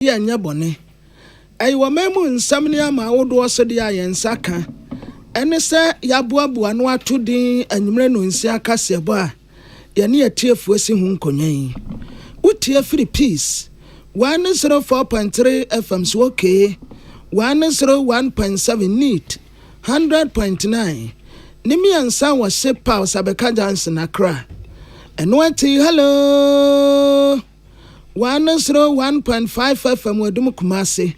ya nya bone ai wa memu nsam ne ama wodo so de ayensa ka ene se yaboaboa no atodin anwumre no nsi akase bo a ye ne atiefu asi hu nkonyan utie free peace 104.3 FM so okay 101.7 neat 100.9 nimi ansa wa sepa Sabeka Johnson Accra eno ati hello 101.5 FM wadum Kumase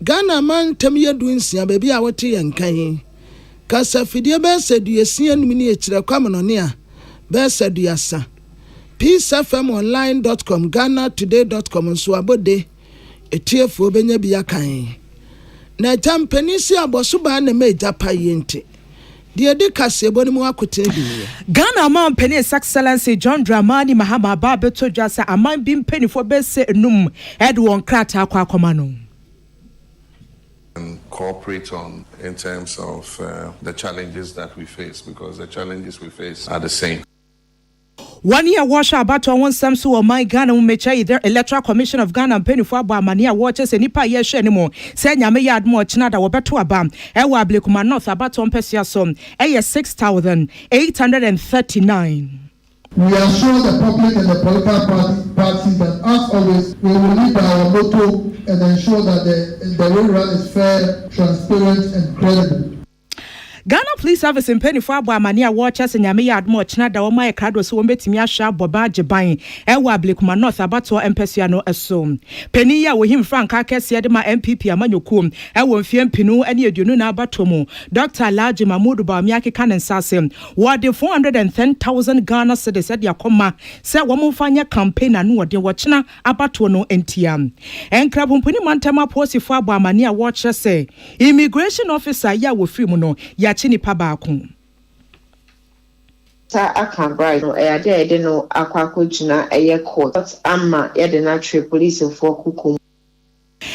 Ghana man tamiya dunsia baby a wote yankan kasa fidie be seduesia nimi e kire kwamono a be seduasa peacefmonline.com ghana-today.com so abode etiefo benya bia kan na champenisi aboso ba na meja payente de de kasebo ni mu akote bi Ghana man penny excellency John Dramani Mahama ba beto dwasa aman bi penny for be se enum edwon krata akwa no and cooperate on in terms of the challenges that we face, because the challenges we face are the same. 1 year wash about one some so my Ghana mecha either Electoral Commission of Ghana penny for mania watches and nipa ye anymore. Say nyame yard more chinada wabeto abam. Ewa blekuma north about on pesia som. 6,839. We assure the public and the political parties that, as always, we will live by our motto and ensure that the way run is fair, transparent, and credible. Ghana Police Service in penny for mania watchers and yame yard more chinada o my crado so betimi ahwa boba jeban ewa blekuma north about to empesua no esom penny ya wo him frank akese de ma MPP amanyokum ewo mfie mpinu ene aduonu na abatomo Dr. Alhaji Mahmoud Bawumia keka nensase wo de 410,000 Ghana cedis de akoma se wo mfanya campaign anu wo de wo china abato no entiam enkrabo mpuni mantama posi for mania watchers say immigration officer ya wo free mu no chini pabakun. Sa Akan bright no ade no akwako jina court amma na police for kukum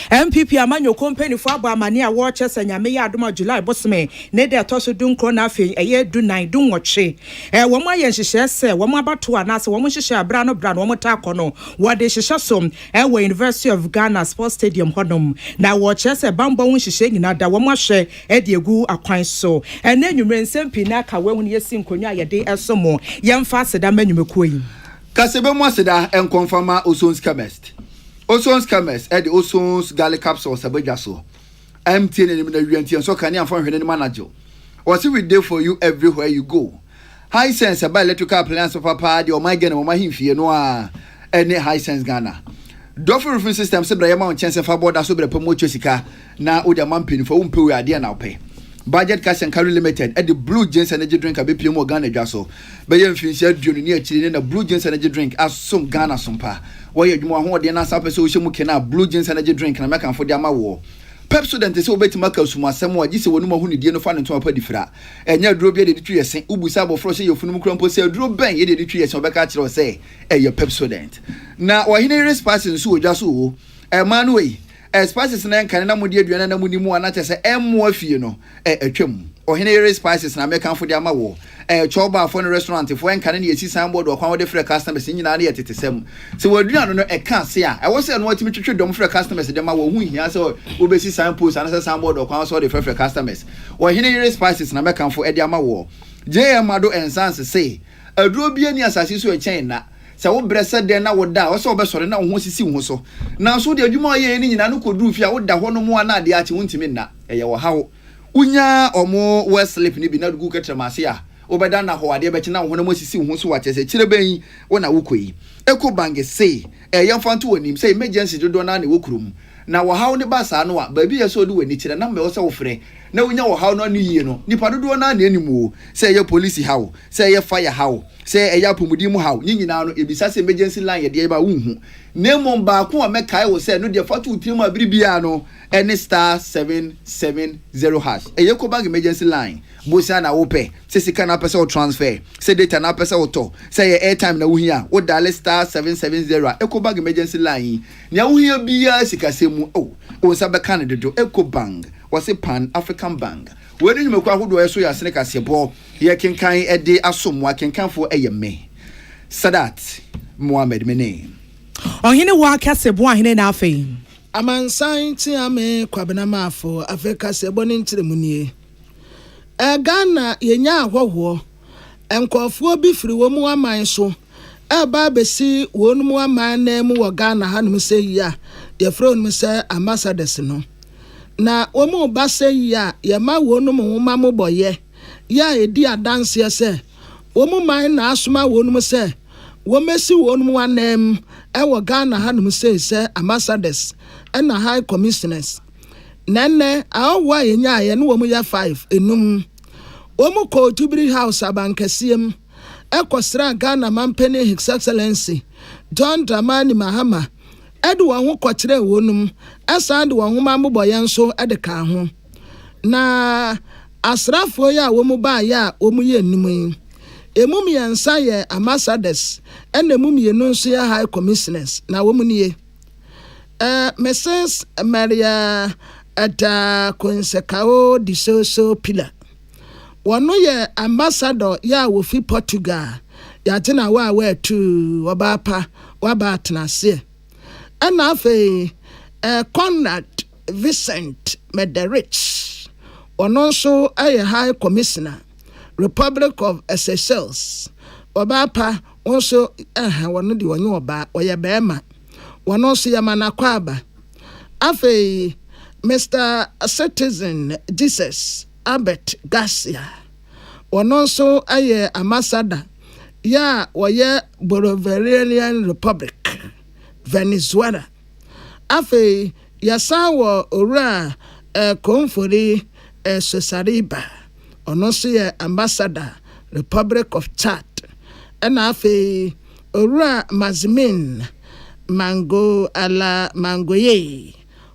MPP amanyo company for abamania watchers and yame adoma July bosme ne de toso dunkro na afi dunan dunwoche wo ma yen hihye se wo ma bato anase wo mo hihye abra no wo ta kono wo de hihye som wo University of Ghana Sports Stadium hodom na watche se bambo wo hihye nyina da wo ma hwe e de egu akwan so ene nwumre nsempi na ka we hunu yesi nkonwa ye de esomo yemfa seda manwumekoyi kasebe mo seda en confirma osons chemist Osons Cames, Eddie Osons Galley Capsule Sabajaso. MTN and the Riantian so can you find her manager? Or see we do for you everywhere you go. High sense about electrical plans of a party or my Ghana or my himfie no any high sense Ghana. Doffer roofing system sebra amount chance for board as over promote Jessica na oda mampin for umpe idea now pay. Budget cash and carry limited at the Blue Jeans energy drink a bit more Ghana Jasso. Bayan Fincher Junior near Chile a Blue Jeans energy drink as some Ghana sumpa. Why you want the answer person who can Blue Jeans energy drink and American for their war. Pepsodent is over to Marcus Suma, someone this one who need the fan into a pedifra. And your drove the 3 years, Ubusabo Frost, your phone crumple say, drove bang, the 3 years of Becatch or say, your Pepsodent. Now, why he nearest passing so just who a man way. As spices and can na mudi aduana na muni mu anata se emo afie no atwam ohenere spices na meka for dia mawo choba for no restaurant for en kan na yesi signboard okwan wo de free customers nyina na yetesem se waduana no eka se a e wo se no watimi twetwe dom free customers de mawo hu hia se obesi signpost ana se signboard okwan so de free customers ohenere spices na meka for e dia mawo JM ado ensanse se aduro bia ni asase so e chen na se wo brese den na wo da wo se wo be sore na wo ho sisi wo so na so de adwuma ye ni nyina no koduru fi a wo da ho no mo ana de a che wontimi na eye wo hawo unya omo we sleep ni bi na dugu ketramase a wo be da na ho ade be che na wo no mo sisi wo so wa che se kire ban wo na wo koyi eko bange se yemfanto wanim se emergency dodo na ne wo kurum na wo hawo ne ba sa no a ba bi ye so do wani kire na me wo se wo frɛ na unya wo hawo no anu yie no nipa dodo na na animu se ye police hawo se ye fire hawo se eya pomudi mu hawo nyina no ebisa se emergency line ye de ba wunhu nemo ba ko a mekai wo se no de fatu utim abiribia no any star 770 hash eye ko bag emergency line bosia na wo pe se sika na pesa wo transfer se data na pesa wo to se ye airtime na wo hia wo dial star 770 eko bag emergency line nya wo hia bia sika semu o sa be kan de do Eco Bank was a Pan African Bank. Where did you make a good so ya snake as your ball? Ye can kind a day as some wa can come for a me. Sadat Mohammed Mene. On hine wa kase bo hine na afi. amansan tiame kwabenamafo Africa se boni ntremunie Ghana yenya ahwoho enkofuo bi firi wo mu aman so eba besi wonu mu aman na mu wo Ghana hanum se ya ye fro nu se ambassadors no na wo mu ba se ya ye ma wonu mu ma mu boye ya edi adanse se wo mu man na asoma wonu mu se wo mesi wonu mu anem wo Ghana hanum se ambassadors and high commissioners nene awa yenya ye no wo mu ya 5 enum wo mu ko tubiri house abankasiem ekosra Ghana mampene His Excellency John Dramani Mahama edu won ho kwakire wonum asande won ho mamoboye nso edeka ho na asrafo ya wo mu ba ya wo mu ye num emum yensa ye ambassadors enemum ye no nso ya high commissioners na wo mu nie Mrs. Maria Ada Konsekao di so pillar wano ye ambassador ya wo fi Portugal ya tena wa tu wabapa wabatnase ana afi Conrad Vincent Mederich wano so aye high commissioner Republic of Seychelles wabapa wonso wano di wanyo oba oye bema wano so yamana kwaba afi Mr. Citizen Jesus Albert Garcia wano so aye ambassador ya woye Bolivarian Republic Venezuela afi yasa wo ora konfori Sosariba ono so ye ambassador Republic of Chad and afi ora Mazimin Mango ala Mangoye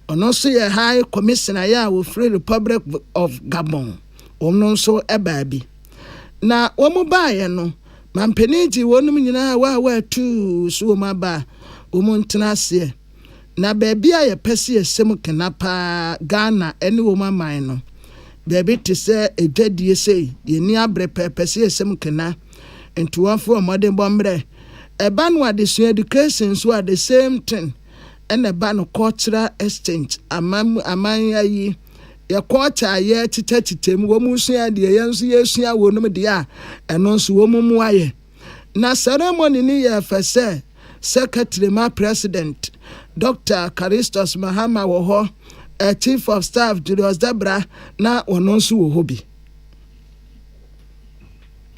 ono so ye high commissioner ya wo Free Republic of Gabon ono so ebabi na wo mu baaye no mampeniji wonum nyina wa tu so ma ba wo mu ntenase na baabi a ye pese esem kenapa Ghana ene wo maman no baabi te se edwadie sei ye ni abre pese esem kena entuwafo modern bombre eba no addition education so at the same thing and eba no cultural exchange aman ayi ya culture ye titetem wo mu sua de ye nso ye sua wonum de a eno nso wo mu aye na ceremony ni ye fese secretary ma president Dr. Karistos Mahama wo ho chief of staff Julius Debra na wono nso wo hobi.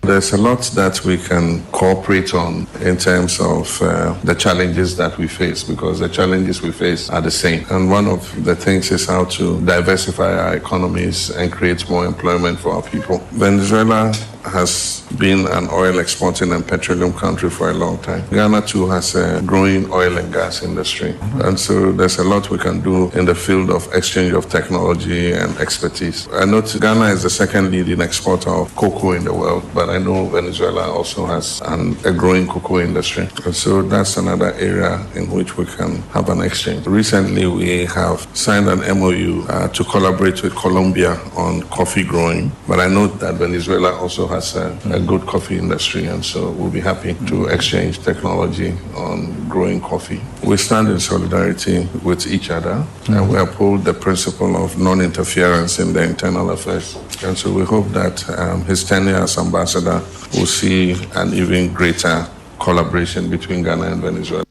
There's a lot that we can cooperate on in terms of the challenges that we face, because the challenges we face are the same. And one of the things is how to diversify our economies and create more employment for our people. Venezuela has been an oil exporting and petroleum country for a long time. Ghana too has a growing oil and gas industry. And so there's a lot we can do in the field of exchange of technology and expertise. I know Ghana is the second leading exporter of cocoa in the world, but I know Venezuela also has a growing cocoa industry. And so that's another area in which we can have an exchange. Recently, we have signed an MOU to collaborate with Colombia on coffee growing, but I know that Venezuela also has a good coffee industry, and so we'll be happy to exchange technology on growing coffee. We stand in solidarity with each other, and we uphold the principle of non-interference in the internal affairs. And so we hope that his tenure as ambassador will see an even greater collaboration between Ghana and Venezuela.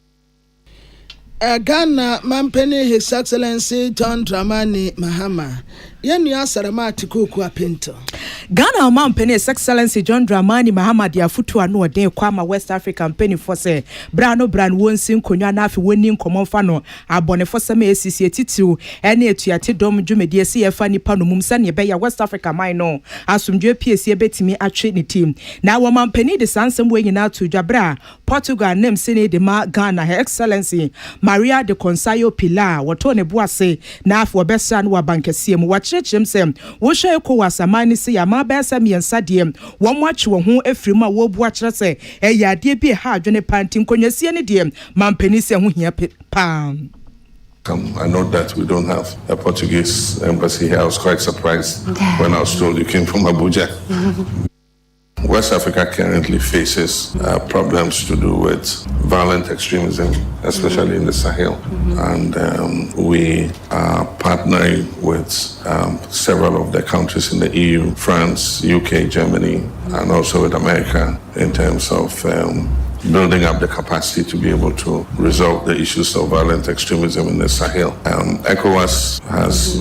Ghana mampene His Excellency John Dramani Mahama yenu asarama atikuku apento Ghana mampene His Excellency John Dramani Mahama dia futu anu odin kwama West African penny for say brano bran wonsin konwa na afi woni nkomomfa no abone for say esisi etitiu ene etuate dom dwumedi esi yefa nipa no mum sane be ya West Africa mine no asumdwe piesi ebetimi atwe ne team na wo mampene de sansem we nyina to dwabra Portugal name sene de ma Ghana Her Excellency Maria de Consayo Pilar woto ne boase na afi obesa no wabankasie mu wachirechim sem wo hwe ko wasamani se ya ma besa miensa de wo mwachi wo ho afrim a wo bu akire se eya de bi ha adwene panti nkonyasie ne de mampani se ho hia pa. I know that we don't have a Portuguese embassy here. I was quite surprised when I was told you came from Abuja. West Africa currently faces problems to do with violent extremism, especially in the Sahel. And we are partnering with several of the countries in the EU, France, UK, Germany, and also with America in terms of building up the capacity to be able to resolve the issues of violent extremism in the Sahel. ECOWAS has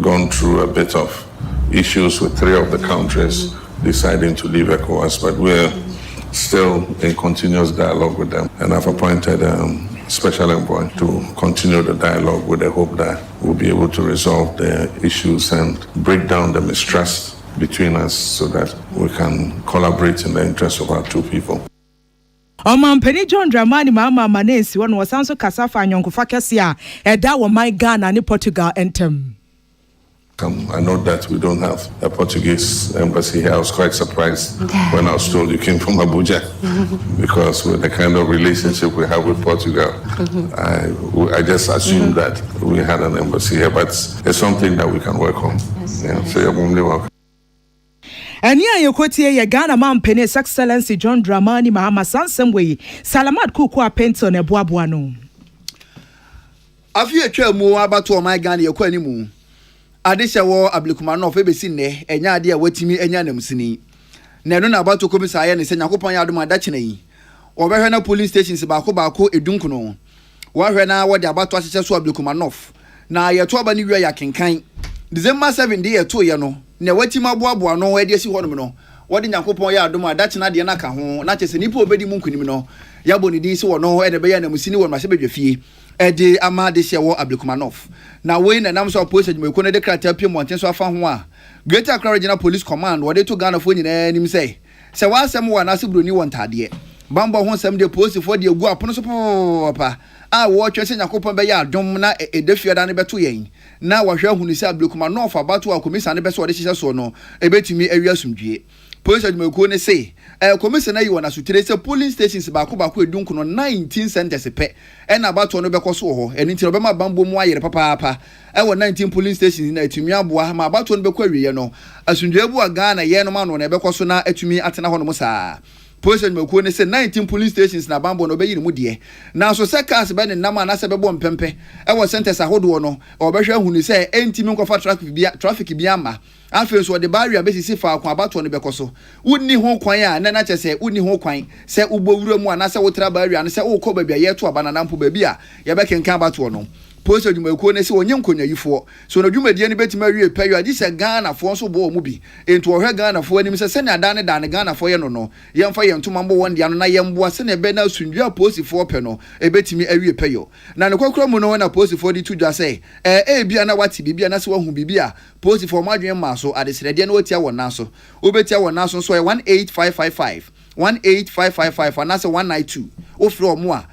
gone through a bit of issues with 3 of the countries deciding to leave ECOWAS, but we're still in continuous dialogue with them. And I've appointed a special envoy to continue the dialogue with the hope that we'll be able to resolve the issues and break down the mistrust between us so that we can collaborate in the interest of our 2 people. Omampeni John Dramani Mama Manesi one was also Kasafa Nyonkufa Kesia, that was my Ghana and Portugal entem. I know that we don't have a Portuguese embassy here. I was quite surprised when I was told you came from Abuja because with the kind of relationship we have with Portugal, I just assumed that we had an embassy here, but it's something that we can work on. Yeah, so you're warmly welcome. And yeah, you quote here Ghana man penny His Excellency John Dramani Mahama Sansamwe, Salamat Kukwa Penton e Boabuano. Afie twa mu abato my Ghana ye kwa animu. Adesha wo ablekuma no febesi ne enya ade a watimi enya namsini. Na no na abato komisa aye ne se Yakopon ya adom adachene yi. Obehwe na police stations baako edunkuno. Wa hwe na wo de abato ahyeche so ablekuma nof. Na ye to aba ni wi ya kenkan. December 7 dey to ye no. Na watimi aboaboa no we de si honom no. Wo de Yakopon ya adom adachena de na ka ho. Na chese nipa obedi mu nkunim no. Ya boni din se wo no e de be ya namsini wo ma se bedwafie. Ede ama de she wo ablekumanov na we na nam so police adwumako na de krata pie monten so afa ho a Greater Accra Regional Police Command wo de to Ghana fo nyina nim se wa asem wo na se broni won tade bambo ho asem de police fo de egu apono so papa a wo twese Yakopon be ya adom na edefia da ne beto yen na wo hwe hunu se ablekumanov abato a komisa ne be so de hye so no ebetumi awi asumdwie police adwumako ne se commissioner yi wona sutere se polling stations baako edunkuno 19 centers pe na abato no bekoso ho eni nti obema bambo mu ayere papa 19 polling stations na etumi aboa ma abato no bekọ awiye no asundwe bu Ghana ye no ma no na bekoso na etumi atena ho no musa police adwumako ne se 19 polling stations na bambo no beyiri mu de na so se cars be ne nam na se bebo mpempe centers ahodo no obehwe hunu se entimi nkofa traffic bi ama afi so de barrier be sisi fa akwa abato no bekoso wonni ho kwan a na chese wonni ho kwan se ubowura mu ana se wotra barrier na se wokọ ba bia ye to abana nampo ba bia ye be kenkan abato no police adwumako ne se onye nkonya yifo so na dwumadie ne betima wie peyo adi se Ghana fo so bo mu bi ento ohwe Ghana fo anim se na da ne Ghana fo ye no ye mfa ye ntoma mbo won dia no na ye mboa se na be na sundua police fo pe no ebetimi awie peyo na ne kokoro mu no na police fo di tudwa se bia na wati bibia na se wahu bibia police fo madwen ma so adesrede na watia wona so obetia wona so so 18555 18555 anase 192 ofro mu a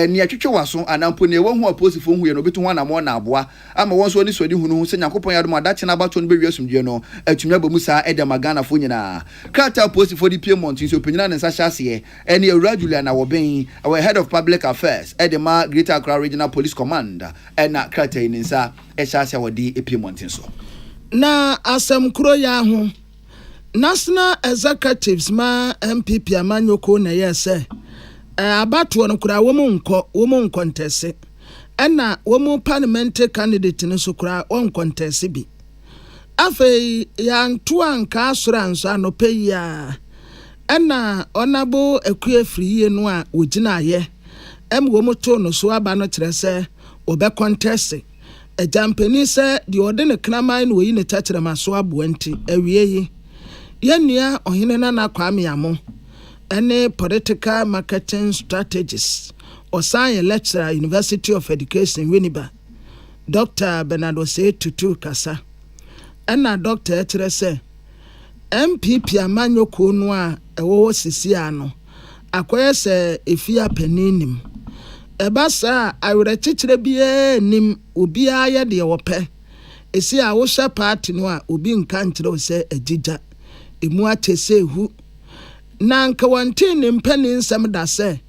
ni atwetwe waso anampo ne wahu aposifo hu ye no betu ho na mo na aboa ama won so ni so di hunu se Yakopon ya dom adache na abato no be wiasumdie no atumi abamu sa edema Ghana fo nyina krata aposifo di Piedmont so penyina ne nsa hyase ene Ewura Julia na woben our head of public affairs edema Greater Accra Regional Police Command na krata ni nsa hyase wodi Piedmont so na asem kuro ya ho national executives ma MPP amanyoko na yese abato no kura wo mu nkontese na wo mu parliamentary candidate no so kura won kontese bi afei ya nto anka asora anso anope ya na onabo ekue free no a wogina aye wo mu to no so aba no kire se obe kontese ejampani se de ode ne kraman no yi ne tachere maso aboanti awie yi yenua ohene na Kwame Yamo any political marketing strategist or science lecturer University of Education Winneba Dr. Bernardo say tutu kasa na Dr. Etrese MPP amanyoko no a ewo sisi ano akoye se efia paninim ebasa awre chichire bie nim obi aye de wope esi a wo sha party no a obi nka nkyere se agija emu atese hu na nka wantene mpani nsem da se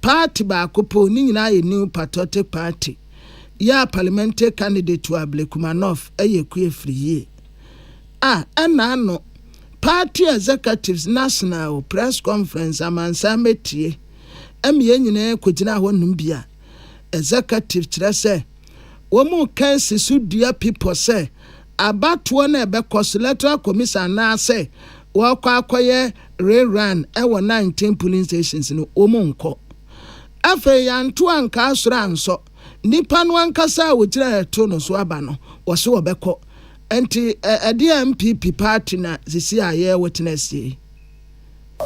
party ba kopo ni nyina ye new patriotic party ya parliamentary candidate to Ablekumanov eye kue free ana no party executives national press conference amansa metie emye nyina kogina ho numbia executive kyerɛ sɛ womu kansi su dia people sɛ abatoɔ na ɛbɛkɔ Electoral Commission na sɛ wɔkɔ akɔyɛ rerun ɛwɔ 19 polling stations no womu nkɔ afei yanto anka asora anso nipa no ankasa wogyina eto no so aba no wɔse wɔbɛkɔ enti ɛde MPP party na sisi ayɛ witness yi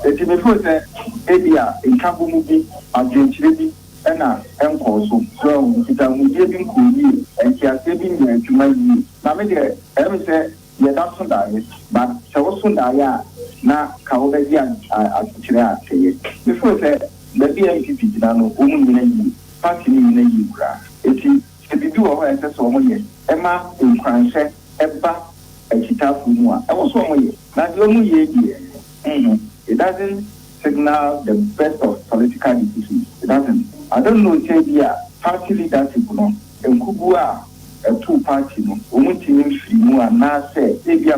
eti before sɛ ebia nkabo mu bi adwenkyerɛ bi ɛna ɛnkɔ so kita mu die bi nkɔyi enti ase bi nyɛ adwuma yi na me de ɛm sɛ yɛda so daeɛ but sɛ wo so daeɛ a na ka wo bɛdi adwenkyerɛ atɛyɛ before sɛ baabi MPP gyina no ɔmu nyina yi party no nyina yi wura eti sɛ bibi wɔ hɔ ɛsɛ sɛ ɔmo yɛ ɛma nkwanhyɛ ɛba akyitafo mu a ɛwɔ so ɔmo yɛ na deɛ ɔmo yɛ deɛ it doesn't signal the best of political decisions. It doesn't. I don't know if party leadership no enkubu a two party no omutimi free mu ana say maybe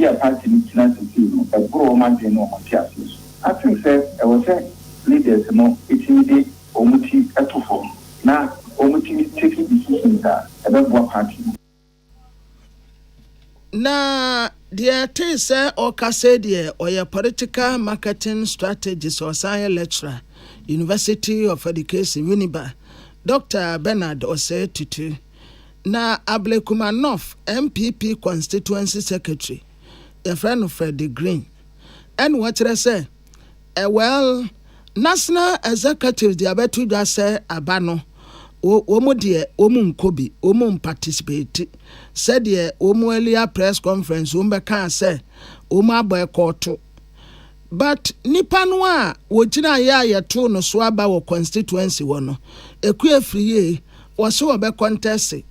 a party ni tina se no e bro ma de no ontiasis. I think say e was say leaders no itimi omuti etofo na omuti taking decisions that about party. Na dear te say or kase dear or your political marketing strategist or science lecturer, University of Education, Uniba, Dr. Bernard Ose Tutu. Na Ablekumanov, MPP Constituency Secretary, a friend of Freddie Green. And what I say? Well, National Executive Diabetes just say Abano. Omo de omo nkobi omo participate said the omo earlier press conference can say omo aboykoto but nipa no a wogina ya to no so aba wo constituency wo no eku afriye wo so obe contest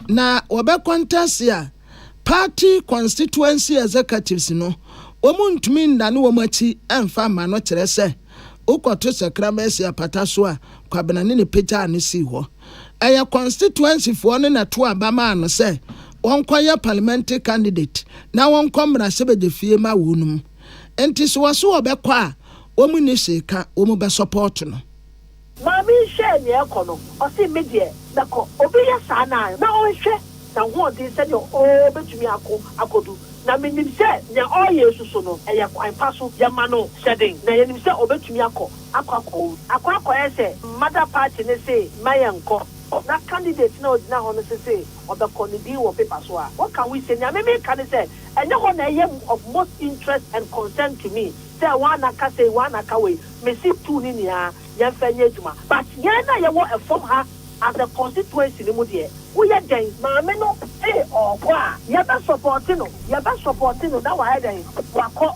na obe contest ya party constituency executives no omo ntumi nda no wo machi emfa ma no kire se ukoto sakramesi apata so a kwabena ne peta ne si ho eya constituency fo ne na to abama no se wonkoye parliamentary candidate na wonkomra sebeje fie ma wonum enti so waso obekwa a omu ni seka omu be support no mami share ne ekono o si media beko obi ya sa na o hwe na ho de se de o betumi akodu na menim se nya o yesu no eya kwan paso ya ma no shedding na yenim se obetumi akọ ese mother party ne say mayenko na candidate na odina ho no say obekọ ne di wo paper so a what can we say nya me can say enye ho na ye of most interest and concern to me say one aka say one aka we me see two ni nia ye fanye adwuma but ye na ye wo a form ha as a constituency ni mu de we ye den ma me no kwa ye ba support no that why den wakọ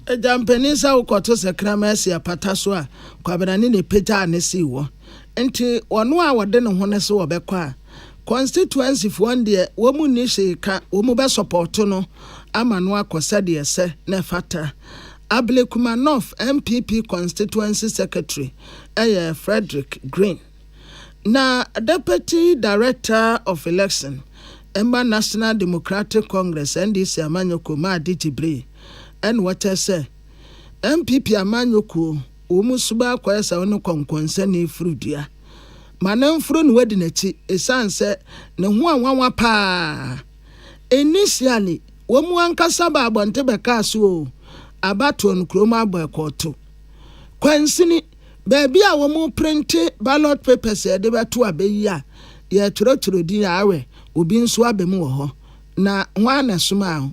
Ejampenisa ukoto sekramesi apata so a kwabena ne peta ne si wo enti ono a wode ne ho ne so obekwa constituency fo ndie wo mu ni sheka wo mu be support no ama no akosa de ese na fata Ablekumanov MPP constituency secretary Frederick Green na deputy director of election Emba National Democratic Congress NDC Amanyoko ma Dijibre and what I say MPP Amanyoko umusuba kwa esa wono konkonse ne frudia manan fru no wadi nachi esan se ne ho anwanwa pa initially wo mu ankasa ba abonte beka so abato no kroma boykoto kwansini baabi a wo mu print ballot papers e de beto abeyi a ye turo din awe obi nso abemu wo ho na hwa na soma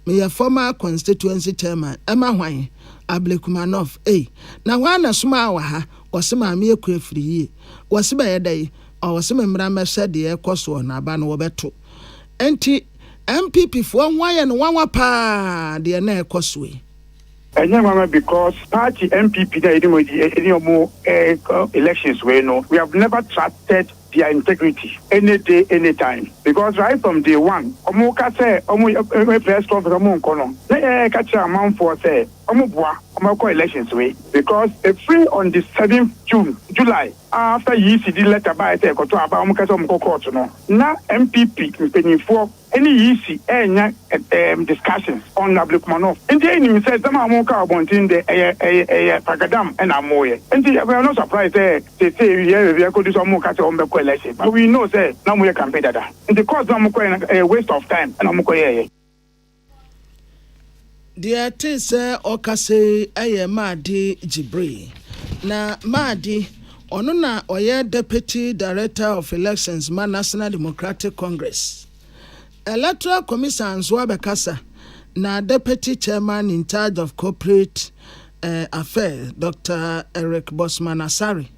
me former constituency chairman Emma Hwan Ablekumanov na hwa na soma wa ha osema me ekura firi wose be yedai wose me mra mehye de ekoso na aba no wobeto enti MPP fo hwa ye no wanwa pa de na ekoso because party MPP elections we have never trusted their integrity any day, any time. Because right from day one, Omuka say, press conference, catch a amount for say, Omoko elections way. Because if free on the 7th July, after ECD letter by say, Koto Abamuka Omoko court, no. Now MPP, penny for any easy discussions on Ablikmanov. And then he says, some are more carbon in the Pagadam and Amoye. And we are not surprised they say we are going to do some more catch on the coalition. But we know, say, now we can pay that. And the cause I'm a waste of time and I'm going. Dear Tessa Okase, Madi Jibri. Na Madi, Onuna Oye Deputy Director of Elections, National Democratic Congress. Electoral Commission Zwabekasa, na Deputy Chairman in charge of Corporate Affairs, Dr. Eric Bosman Asari.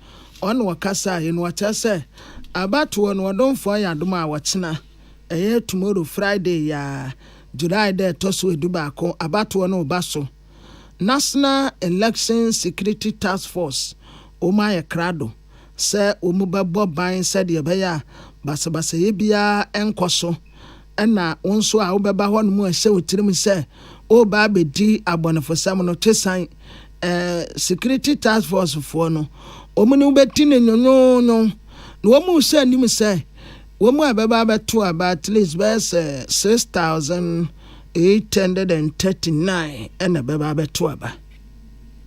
On Wakasa in Watase, about one wadon for Yaduma Wachina, a year tomorrow Friday, ya. July de tosu edubako abatu ono baso National Election Security Task Force Omaya Krado se omubabo ban se de beya basabasa yebia enkoso na wonso a obeba ho no mu ehye otirim se oba bedi abonefosam no tesan Security Task Force fo no omuni ubeti ne nyonyo no womu se nim se womu abeba beto about at least 6,839 and abeba beto aba.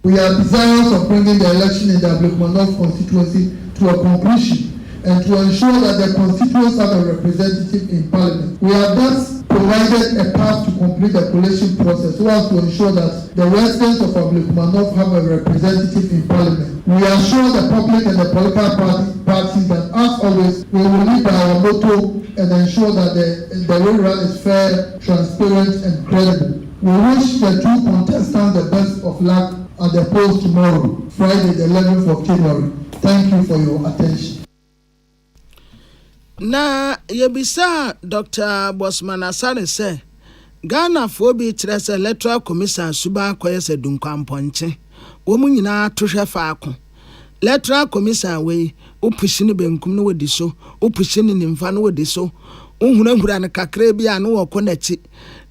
We are desirous of bringing the election in the Ablikmanov constituency to a conclusion and to ensure that the constituents have a representative in parliament. We have thus provided a path to complete the collation process so as to ensure that the residents of Ablikmanov have a representative in parliament. We assure the public and the political parties that, as always, we will live by our motto and ensure that the rerun is fair, transparent, and credible. We wish the two contestants the best of luck at the polls tomorrow, Friday, the 11th of January. Thank you for your attention. Na yebisa Dr. Bosman Asare say Ghana for be tres Electoral Commission suba koyese dunkwamponche womu nyina tohwe faako Electoral Commission we opushini benkum no wodi so opushini nimfa no wodi so ohunahura ne kakra bia no wokonachi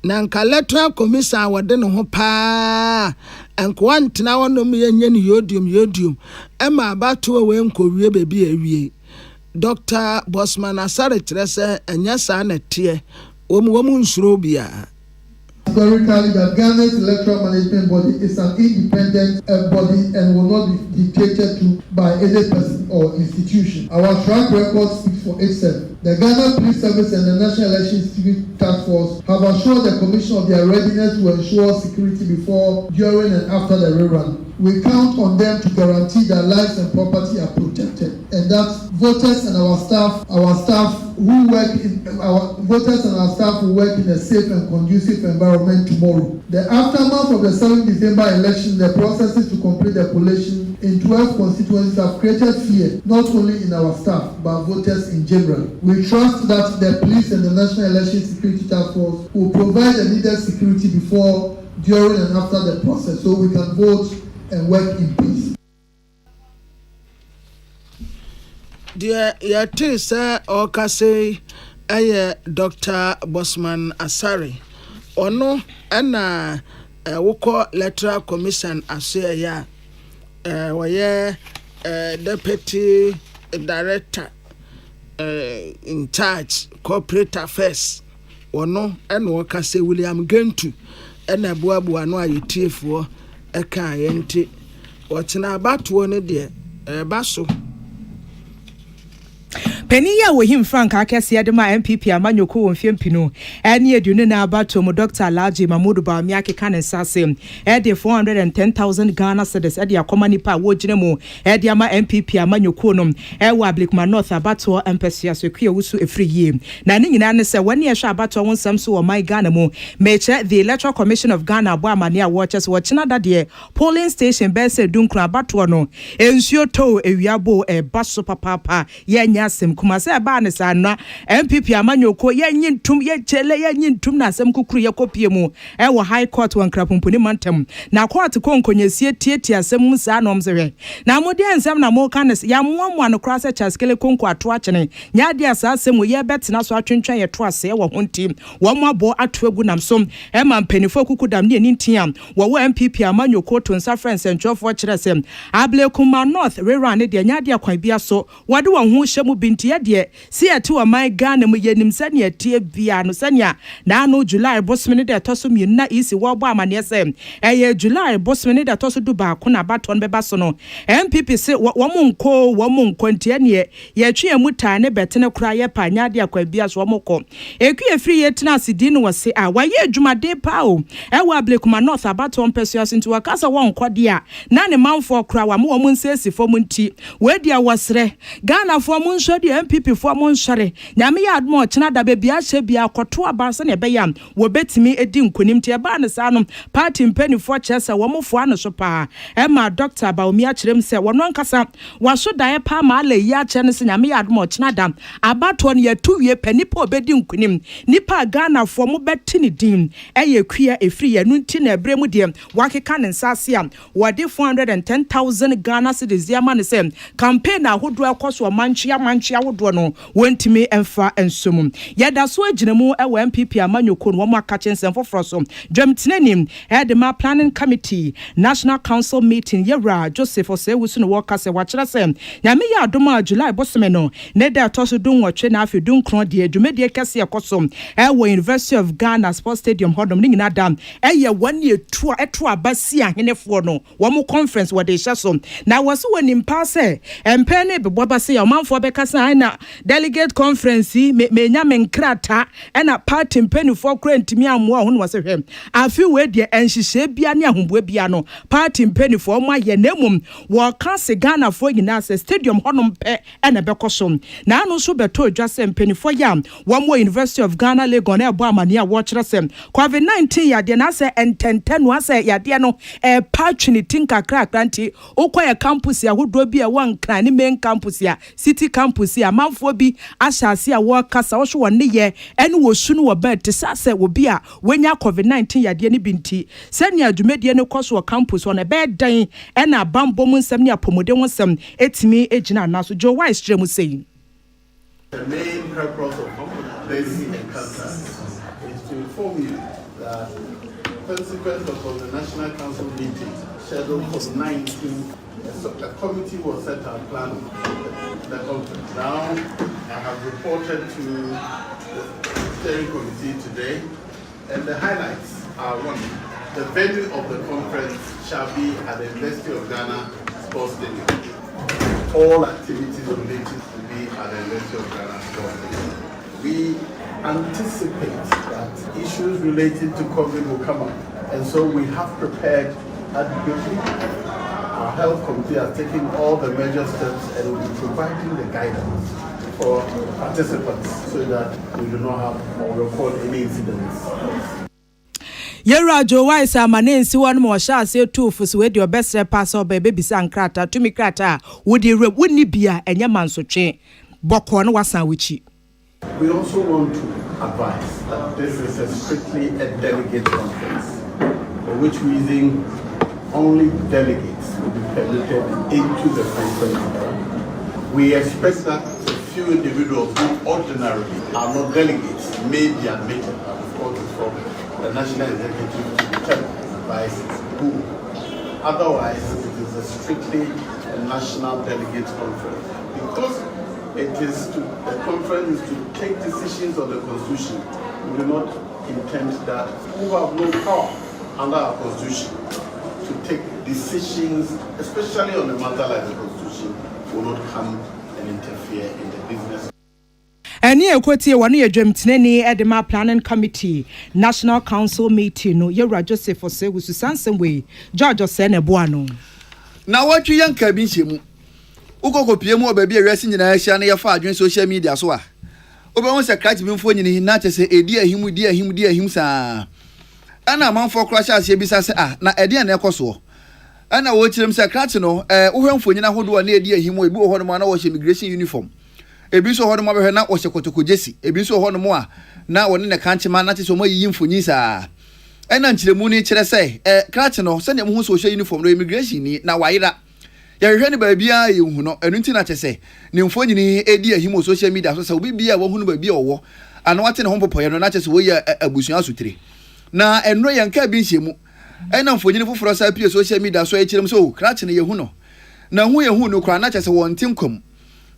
na nka Electoral Commission wode no ho pa enko antena wonom yenye ne yodium ema abato we enkowie bebi awie Dr. Bosman Asare Teresa and Yasa Netie, woman Srobia. Historically, that Ghana's electoral management body is an independent body and will not be dictated to by any person or institution. Our track record speaks for itself. The Ghana Police Service and the National Election Security Task Force have assured the Commission of their readiness to ensure security before, during, and after the rerun. We count on them to guarantee that lives and property are protected, and that voters and our staff will work in a safe and conducive environment tomorrow. The aftermath of the 7th December election, the processes to complete the collation in 12 constituencies have created fear, not only in our staff, but voters in general. We trust that the police and the National Election Security Task Force will provide the needed security before, during, and after the process so we can vote and work in peace. Dear Yatisa Okase, Dr. Bosman Asare, Ono, Anna, Woko Electoral Commission Asaya, where Deputy Director in charge, Corporate Affairs, Ono, and Wakase William Gentu, and a Buabu Anwa Yitifu. Akan yenti watina abatu ne de baso Peniya we him Frank akese adema MPP amanyoko wonfie mpino ene adunu na abato mu Dr. Alhaji Mamudu Bawumia akeka ne sase de 410,000 Ghana cedis de akoma nipa wo gine mu de ama MPP amanyoko no wa Ablikman North abato empesia so kue wusu efriye na ne nyina ne se wani ehwe abato wonsam so o my Ghana mu meche the Electoral Commission of Ghana abo amane a watches watchina dade polling station be se dunkra abato no ensuo to ewiabo baso papa ye nya asem kuma se ba ne sanna MPP amanyoko ye nyintum ye chele ye nyintum na asem kukuru ye kopie mu wo high court wankrapomponi mantem na court konkonyesie tietie asem sa na omzewe na modi ansem na mo kan ya moamoa no kra se chaskele konko ato achene nya dia sa asem ye betina so atwentwen ye to ase wo hontim wo moabo ato agu nam som ma mpanifo kukudam ne nintiam wo MPP amanyoko to nsa friends and job for kire sem Ablekuma North rerun ne dia nya dia kwan bia so wode wo ho hye mu binti de si ati o man Ghana mu yenim sane atie bia no sane na no July bosmene de toso mi na isi wo bo amane se eye July bosmene de toso du ba ko na baton beba so no MPP se wo mo nko ntie ne ye twe amuta ne betene kura ye pa nya de akwa bia so mo ko eku efri ye tena asidi no wose a wa ye adwumade pa o ewa Blakuma North abaton persuas into wakasa won kwade a na ne manfo kura wa mo nsesi fo mu nti we dia wasre Ghana fo mu nso de MPP fo mu nsore nyame ya admo chena da be bia hye bia koto abanse ne be yam wo betimi edi nkonim te ba ne sa no party mpani fo chesa wo mo fo ano so pa e ma Dr. Baomi a kirem se wono nkasa waso dae pa ma ala ya che ne se nyame ya admo chena da abato ne yatu wie pani pa obedi nkonim nipa Ghana fo mo beti ne din eye kua efri ya nu nti na ebre mu de wakeka ne nsase a wode 410,000 Ghana cedis ya ma ne se campaign ahodo ekoso manchia ahodo no wentimi emfa ensum yeda so aginemu ewo MPP amanyoko no wo aka chensen foforo so dwamtenanim edema planning committee national council meeting yera Joseph Osewusu no wo kase wa kire se nyame ya adoma July bosome no ne da toso dun wotwe na afi dun kron de adwumede kase ekoso ewo University of Ghana Sports Stadium hodom ni nyina dam eye wane etu abasi ahenefo no wo mo conference wo de hye so na wo so woni mpa se empe ne bebo base ya manfo bekasa na delegate conference me nya me nkrata na party mpanifo kra ntimi amoa ho no wo se hwem afi we de enhihye bia ne ahomboa bia no party mpanifo mo aye na mum wo ka se Ghana fo nyina se stadium honom pe na bekoso na anu so beto dwase mpanifo ya wo mo University of Ghana Legon na ebo amane a wo kire se COVID-19 ya de na se ententenu ase ya de no opportunity nkakra kranti okoye campus ya hodo bi e wan kran ni main campus ya city campus ya manfo bi ahyase a wo kasa wo so wonne ye ene wo sunu wo bet sase wo bi a wenya COVID-19 ya de ni binti senia adwumedie ne koso campus on e be dan ena bambom nsem ne apomode wonsem etimi egina naso Joe Wise tremu sei. The main purpose of this encounter is to inform you that consequence of the National Council meeting scheduled for the 19th, a committee was set up planning the conference. Now, I have reported to the steering committee today, and the highlights are one, the venue of the conference shall be at the University of Ghana Sports Stadium. All activities related to be at the University of Ghana Sports Stadium. We anticipate that issues related to COVID will come up, and so we have prepared adequately. Our health committee has taken all the major steps and will be providing the guidance for participants so that we do not have or record any incidents. Yera Joe Wise amanensi won mo sha se tufu so we de best pass or baby bisa nkrata tumi krata wodi woni bia enye mansotwe boko no wasan wichi. We also want to advise that this is a strictly a delegate conference, for which reason only delegates will be permitted into the conference. We expect that a few individuals who ordinarily are not delegates may be admitted, of course, from the National Executive to determine by who. Otherwise, it is a strictly a national delegates conference. Because the conference is to take decisions on the Constitution. We do not intend that who have no power under our Constitution to take decisions, especially on the matter like the Constitution, will not come and interfere in the business. Eni ekoti wonu yedwamtenani edema planning committee national council meeting no Yera Joseph Osewusu sansem we George Osenebo ano na watwe yanka bi nhemu ukokopie mu obabi awasi nyina ahia na yefa adwen social media so a obewon se crack bi mfo nyine na chese edi ahim saa ana manfo kra sha ase bi sase na edi na ekoso ana wo kirem se crack no wohwemfo nyina hodo na edi ahim ebi wo ho no na wo immigration uniform ebi so ho no ma na wo kotoko jesi ebi so ho no mo a na woni ne kanchema na chese mo yi mfonyi saa ena nchiremu ni kire se crack no se ne mo ho social uniform no immigration ni na waira ya hwehwe ne baabia ye hu no enu nti na chese ne mfo nyini edi ahim social media so se obi bia wo hu no baabia owo ana wate ne ho popoye no na chese wo ye abusuan asutire na enro yanka bi nhemu ena mfo nyini foforo sa pie social media so ekirem so crack ne ye hu no na hu ye hu no kra na chese won tinkom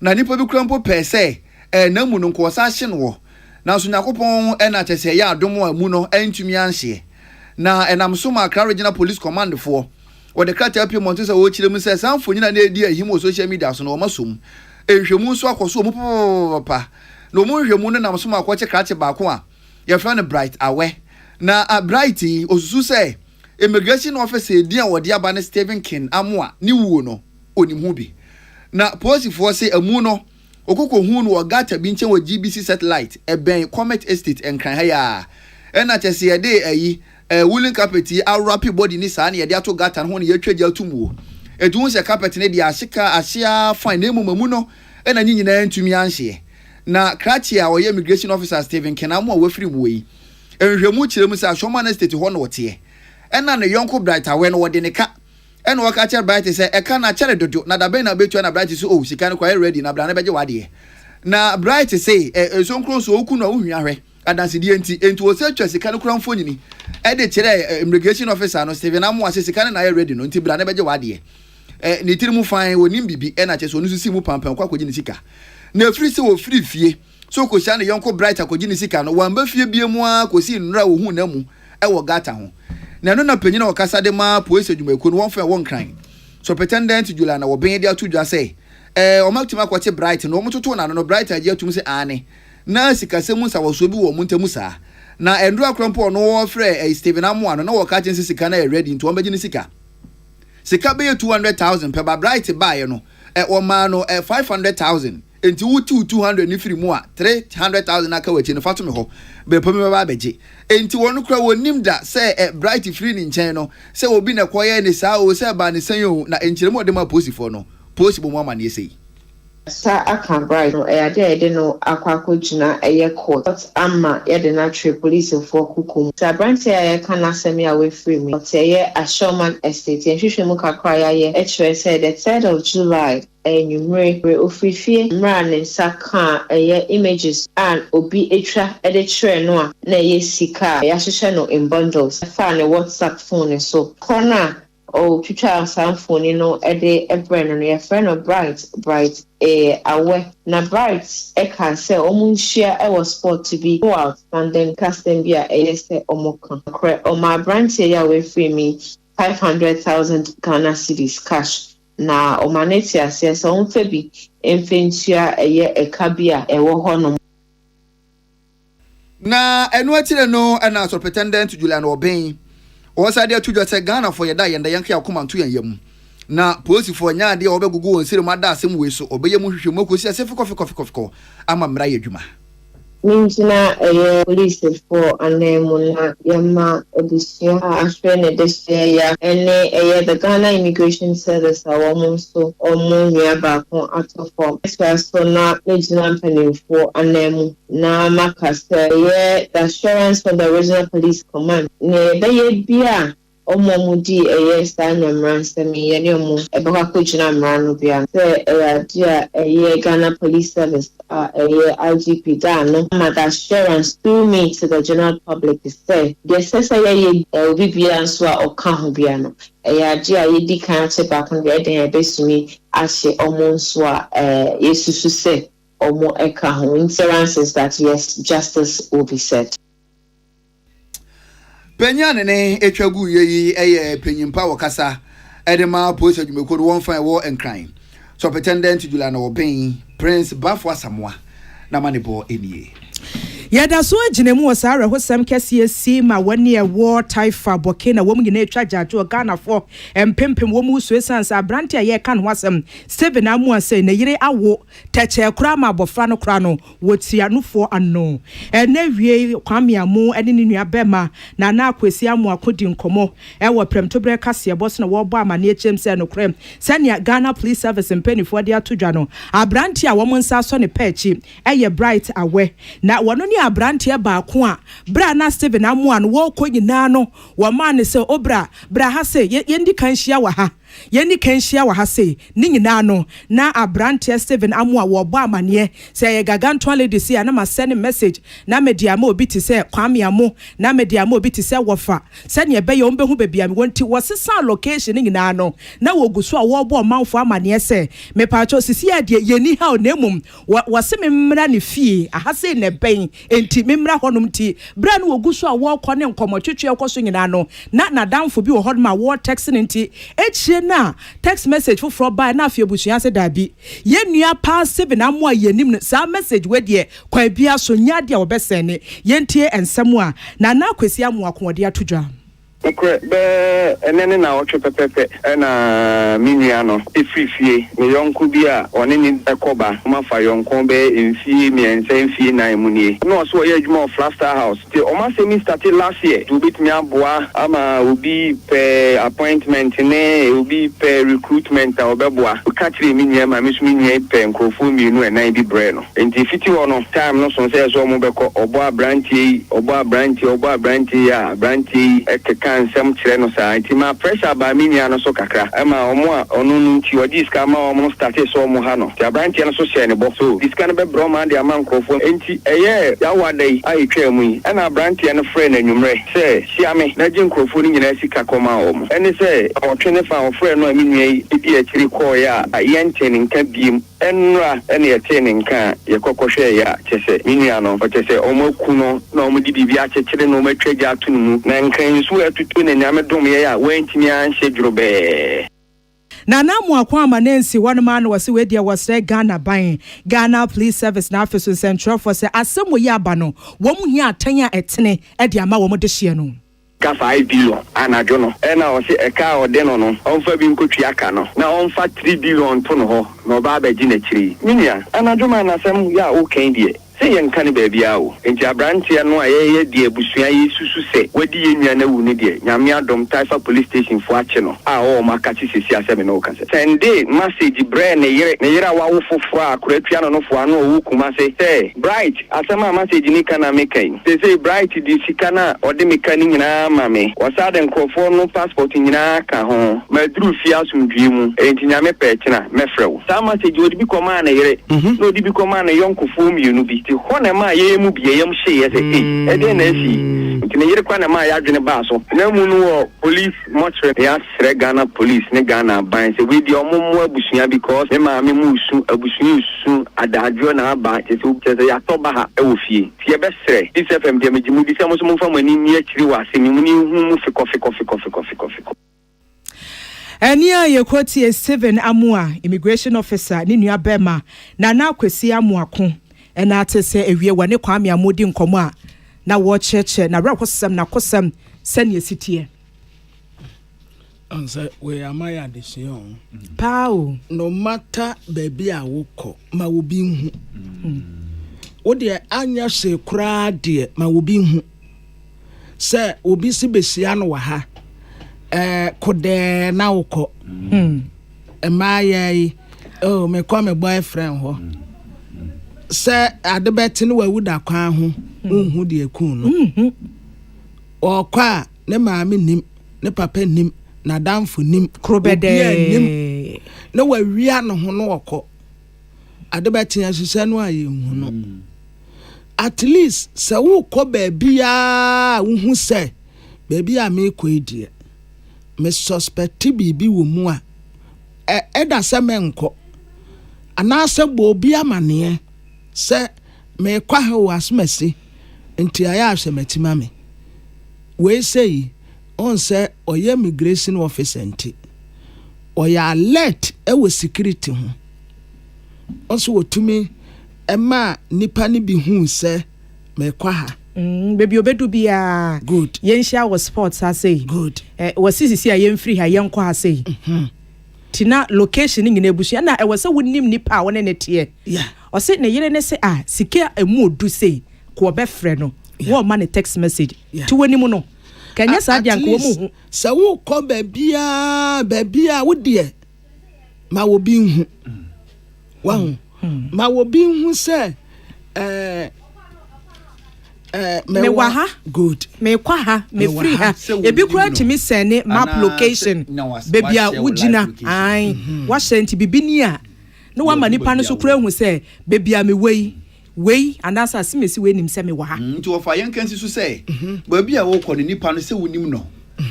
na nipa bi krampo pese na mu no ko sa hye no na so nyakopon na kyese ya adom a mu no antumi anhye na enam so ma Accra Regional Police Command for o de krata apie monto sa wo kyerem sɛ sanfonyina na edi ahim o social media so no masom ehwemu so akoso mu papa no mu hwemu no nam so ma akɔkye krate baako a ye fra no Bright Awe na Bright osusu sɛ immigration officer edi a wɔde aba ne Stephen King amoa ni wuo no onim hu bi na polisifoɔ sɛ amu no okoko hu no ogata bi nkyɛn wɔ GBC satellite eben Comet Estate enkran ha ya ɛna kyɛse yɛde ayi woolen carpet awrapi body ni saa ne yɛde ato gata ho ne yɛtwa atumu edu sɛ carpet ne de ahyia fine na emu no ɛna nyinaa ntumi anhye na krachi a wɔyɛ immigration officer Stephen King amoa wafiri mu yi enhwɛmu kyerɛ mu sɛ Ashoma State ho no wɔte ɛna ne yɔnko Bright Awe no wɔde ne ka ɛna wɔka kyerɛ Bright sɛ ɛka na kyerɛ dodo na dabe na betua na Bright sɛ o sika no kwai ready na bra na bɛgye wade na Bright sɛ sonkron so oku na ohua hwɛ adansedie enti wo sɛ twa sika no kura mfonyini ɛde kyerɛ immigration officer no Stephen Amu sɛ sika no na ready no enti bra na bɛgye wade ne tiri mu fan wonim bibi ɛna kyɛ so no susi mu pampam kwa kɔgye ne sika na free sɛ wo free fie so ko sha ne yɔnko Bright akɔgye ne sika no wamba fie bie mu a kosi nnura wo hu na mu ɛwɔ gata ho na no na panyina wakasa de ma police adwumaku no wonfa won kran so pretendent Julia na wo ben de atudwa sɛ omaktima kwache Bright no omototo na no Bright agi atum sɛ ane na sikasɛ mu sawoso bi wo mu ntamu saa na endura krompo no wo frɛ Stephen Amu no na wo ka kyense sika na ready nto ombagye ne sika be 200,000 per Bright buy no o ma no 500,000 enti wuti 200 ni firi mu a 300,000 aka wachi no fato me ho be pami ba beje enti wonu kra wonim da se Bright free ni nchen no se obi na koye ni saa o se ba ni san yo na enkyeremu ode ma posifo no posibo mu amane sei Sa Akan Bright no ade no akwako gina court but amma na tre police for kukum sa branch kan asemi away free me but Ashoma Estate nhwehwe mu kakra ye said the 3rd of July enyumre ofifie mra ne saka images and obi etwa tre no a na sika ya hwehwe no in bundles fa ne WhatsApp phone so corner o twitwa samfoni no ebre no ye friend of Bright Awe na Bright can say omunhia was sport to be go out and then casting bia say omoka o my branch ya we free me 500,000 Ghana cedis cash na o manetia says on febi emfentua ekabia ewo hono na enu atire no na so pretendent Julia no oben o sa de atudwa se Ghana for yeda yenda yanka akomanto yam na polisifoɔ nya de obegugu won sire ma da asem we so obeye mu hwehwemu akosi ase fikɔ ama mmra yɛ adwuma Mintina police for anemuna yama edition ashwene desya ene the Ghana Immigration Service awon so omo nua ba kon atofo so na regional panel for anemu na makasa the assurance from the regional police command ne be bia omomudi sa nyamran semi ye ne omo ebaka kujina mrano bia se Ghana Police Service IGP no mother assurance through me to the general public is say the sesa ye bibia so a oka ho bia no dia ye di kan che back on the den ebesumi ahye omo so a yesusu se omo eka ho insurances that yes justice will be said. Penyane ne etwagu yeyi penyimpa wakasa edema police adwumaku no wonfa wo enkran so pretendent Julia na oben Prince Bafo Asamoah na manebo enie Yada so aginemu osare hosam kese si ma wani war taifa bokena wom nyina etwa jajo Ghana for empempem wom usu esansa brante ye kan wasam Stephen Amu ase na yire awo teche kura ma bofra no kura no wotianufo ano ene wie kwame amu ene ne nua bema na na akwesi amu akodi nkomo wo premtobre kase boss na wo bo amane echem se no krem sania Ghana Police Service mpenifo de atodwa no abrante a wom nsa so ne pechi Bright Awe na wono ni abrante baako a bra na Stephen Amu an wo ko nyina no wo ma ne se obra bra ha se yendi kan hia wa ha yeni kenshia wa ha sei ni nyina no na abrante Steven Amua wo bo amane say gaganto lady see na ma send message na media ma obi ti say kwame amo na media ma obi ti say wofa se ne be ye ombehu bebia me wonti wosesa location ni nyina no na woguso a wo bo manfo amane se me paacho sisi ade yeni ha na emum wose me mmra ne fie aha sei ne ben enti me mmra honum ti bra no woguso a wo kɔ ne nkomotwetwe ekoso nyina no na damfo bi wo hodma wo text nti echie na text message for by na afie busua se dabi ye nua pa 7 Amua yenim sa message we de kwa bia so nya de obesene yentie ensem a na Kwesi Amua akode atodwa okre be enene na otwe pepepe na miniano efifie me yonko bi a one ni ekoba mafa yonko be enfie mi enfie na emunie no so ye adwuma of Flaster House the omasemi started last year to bit me aboa ama obi pe appointment ne obi pe recruitment a obeboa catch me nia ma mesumi nia pe nkrofo mi nu enan bi bre no enti fiti ho no time no so say so mo beko obo branch ya branch ekeka nsem kire no sa nti ma pressure ba minia no so kakra ema omo a onu nti odi ska ma omo start so omo ha no ti branch no so share ne bo so diska no be bro man de ama nkrofo enti eye ya wadai ai twa mu yi na branch no friend anwumre say siame na je nkrofo ni nyina sika koma omo eni say otwene fa o friend no minia yi bi a kiri ko ya yente ni nka biem enra ene yete ni nka ye kokwohwe ya chese minia no chese omo kuno na omo di bibia akekere no matwaja atunu na nka nsu atutu ne nyame dom ye ya wantimi anhye dwrobe na namu akwa amanensi one man wasi wedia wasre Ghana ban Ghana Police Service na Office Central for say asemo ye aba no wo mu hia atanya etene e de ama wo mo de hye no ka 5 billion anajo no na o se eka ode no no onfa bi nkotwi aka no na onfa 3 billion to no ho no ba ba gi na chiri minia anajo man asem ya o kan die se yen kan baby awo enti abrantia no ayeye de abusua yi susu se wadi ye nua na wu ne de nyame adom Taifa police station fo ache no a o makachi sisi asem no kan se sende message bre ne yere wa wo fofo a koratua no fo ano wo kuma se bright asema message ni kana mekan se say bright di sikana ode mekani nyina mame wasade nkrofo no passport nyina ka ho madru fi asumdwie mu enti nyame pe kina mefrew sa message odi bi koma na yere no odi bi koma na yonkofo mienu bi ti hone ma ye mu bie yam hye ye se e de na afi nti ne yere kwa na ma ya dwene ba so na mu no police motre ya sre Ghana police ne Ghana ban se we di omomo abusua because me ma me mu su abusua su adadwo na ba se se ya to ba ha e wo fie ti ye be sre this FM de mejimu di se mo so mo fa mani ni akiri wa se mi mu ni hu mu fiko Enia ye kwoti 7 Amua immigration officer ni nua bema na Kwesi Amua ko ena atese ewie wane kwame amodi nkomo a na wo cheche na rakosem na kosem sene sitie ansa we amaya decision pao no matter baby a wokọ ma wo bi hu wo de anya se kura de ma wo bi hu se obi si besia no wa ha kode na wokọ emaya oh me kwa me boyfriend ho se adebeti no wawuda kwa ho unhu de ekun no okwa ne maami nim ne papa nim na damfo nim krobede nim ne wawia no ho no okọ adebeti asese no aye hu no at least se wo kọ baabia wo se baabia me kọ edie me suspect bibi wo mu a eda se menko anase bo obi amane se me kwa ho asmesi nti aya ahwematima me we say on se oye immigration officer nti oya alert ewe security ho also wotumi ema nipa ni bi hu se me kwa ha baby obedu bia good yenhia was sports I say good wasisi a yemfree ha yenko ha say tina location ngine ebusu na e wose wonim nipa wona ne tie yeah o se ne yere ne se sike emu odu sei ko obefre no wo ma ne text message ti wonim no kanya sa dia nko mu hu se wo ko babia wo de ma wo bi hu wa hu ma wo bi hu se me waha good me kwa ha me free ha ebi kura timi send map location baby a wugina ai wa senti bibini a no wa manipa no so kura hu say baby a me wei and as asimesi we nim say me waha nti wo fa yenkansi so say baby a wo kɔ ne nipa no say wonim no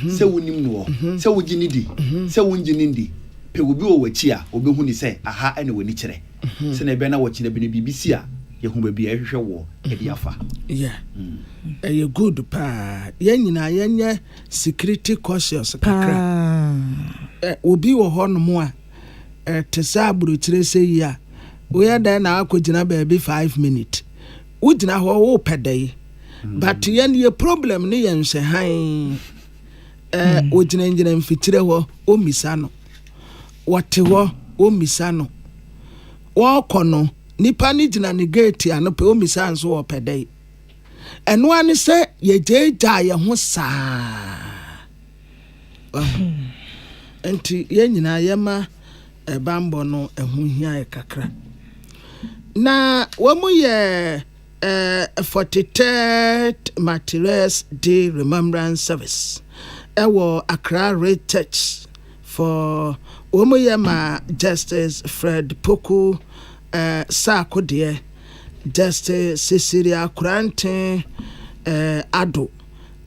say wonim no say wugini di say wungini ndi pe wo bi wo wachi a obehu ni say aha ene wani kyerɛ se na ebe na wachi na bi ne bibisi a yehu baby a hwehwɛ wo edi afa yeah a good pa nyina yenye security cautious kakra obi wo ho no mo a te sa aburo kyerɛ sɛ yi a we da na akogina baby 5 minutes ugina ho wo pedai but ye problem ni yen hwe han ogina mfikyire ho o misano wote ho o misano wo kono nipa ni gina ni gate anope o misan so wo pedai eno ani se ye jeja ye ho saa enti ye nyina ye ma bambo no ehu hia e kakra na wamu ye 43rd Martyrs Day Remembrance Service ewo Accra Red Church for wamu ye ma Justice Fred Poku Sakode Justice Cecilia Kurante Ado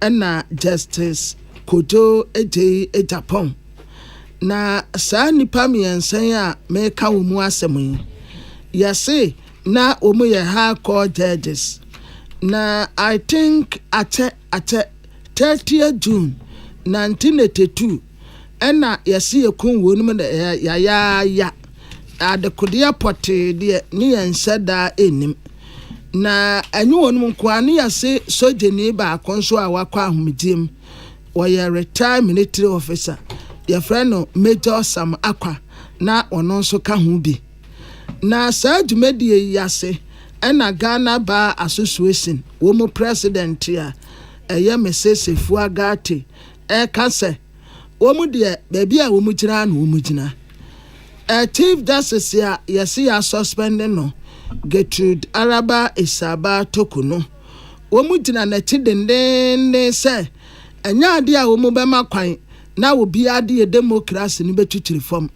na Justice Kojo Eje Ejapon na saa nipa miensan a meka wo mu asem yi yase na omu ye high court judges na I think at 30th June 1982 ena yase yekun wonum na ya adekodia pote de ni yenshada enim na anyu wonum kwa ni yase sojeni ba konso a wakwa ahomdiem wo retired military officer your friend no Major Sam Akwa na ono nso ka ho bi na saa dwumadi yase ena Ghana Bar Association wo mo president ya Mrs. Fuagate ka se wo mu de baby a wo mu gina na wo mu gina Chief Justice ya yase ya suspending no Gertrude Araba Isaba Tokuno wo mu gina na chidenden se enya ade a wo mu be makwan na obi ade democracy ni betutiri form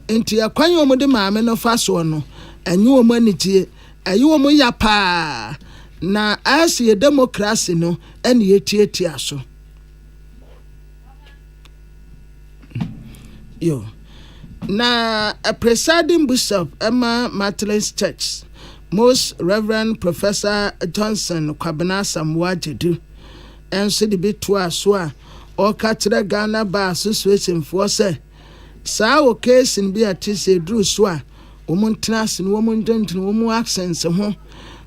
enti akwan wo mu de maame no fa so no enyu wo mu anitie ayi wo mu ya pa na asi democracy no ene yetietia so yo na a presiding bishop Emma Martin's Church Most Reverend Professor Johnson Kwabena Samuel Jedu enso de betua so a o katre Ghana Bar Association for say saa o case in be at say dru so a o mun tnas no o mun dent no o mun accents ho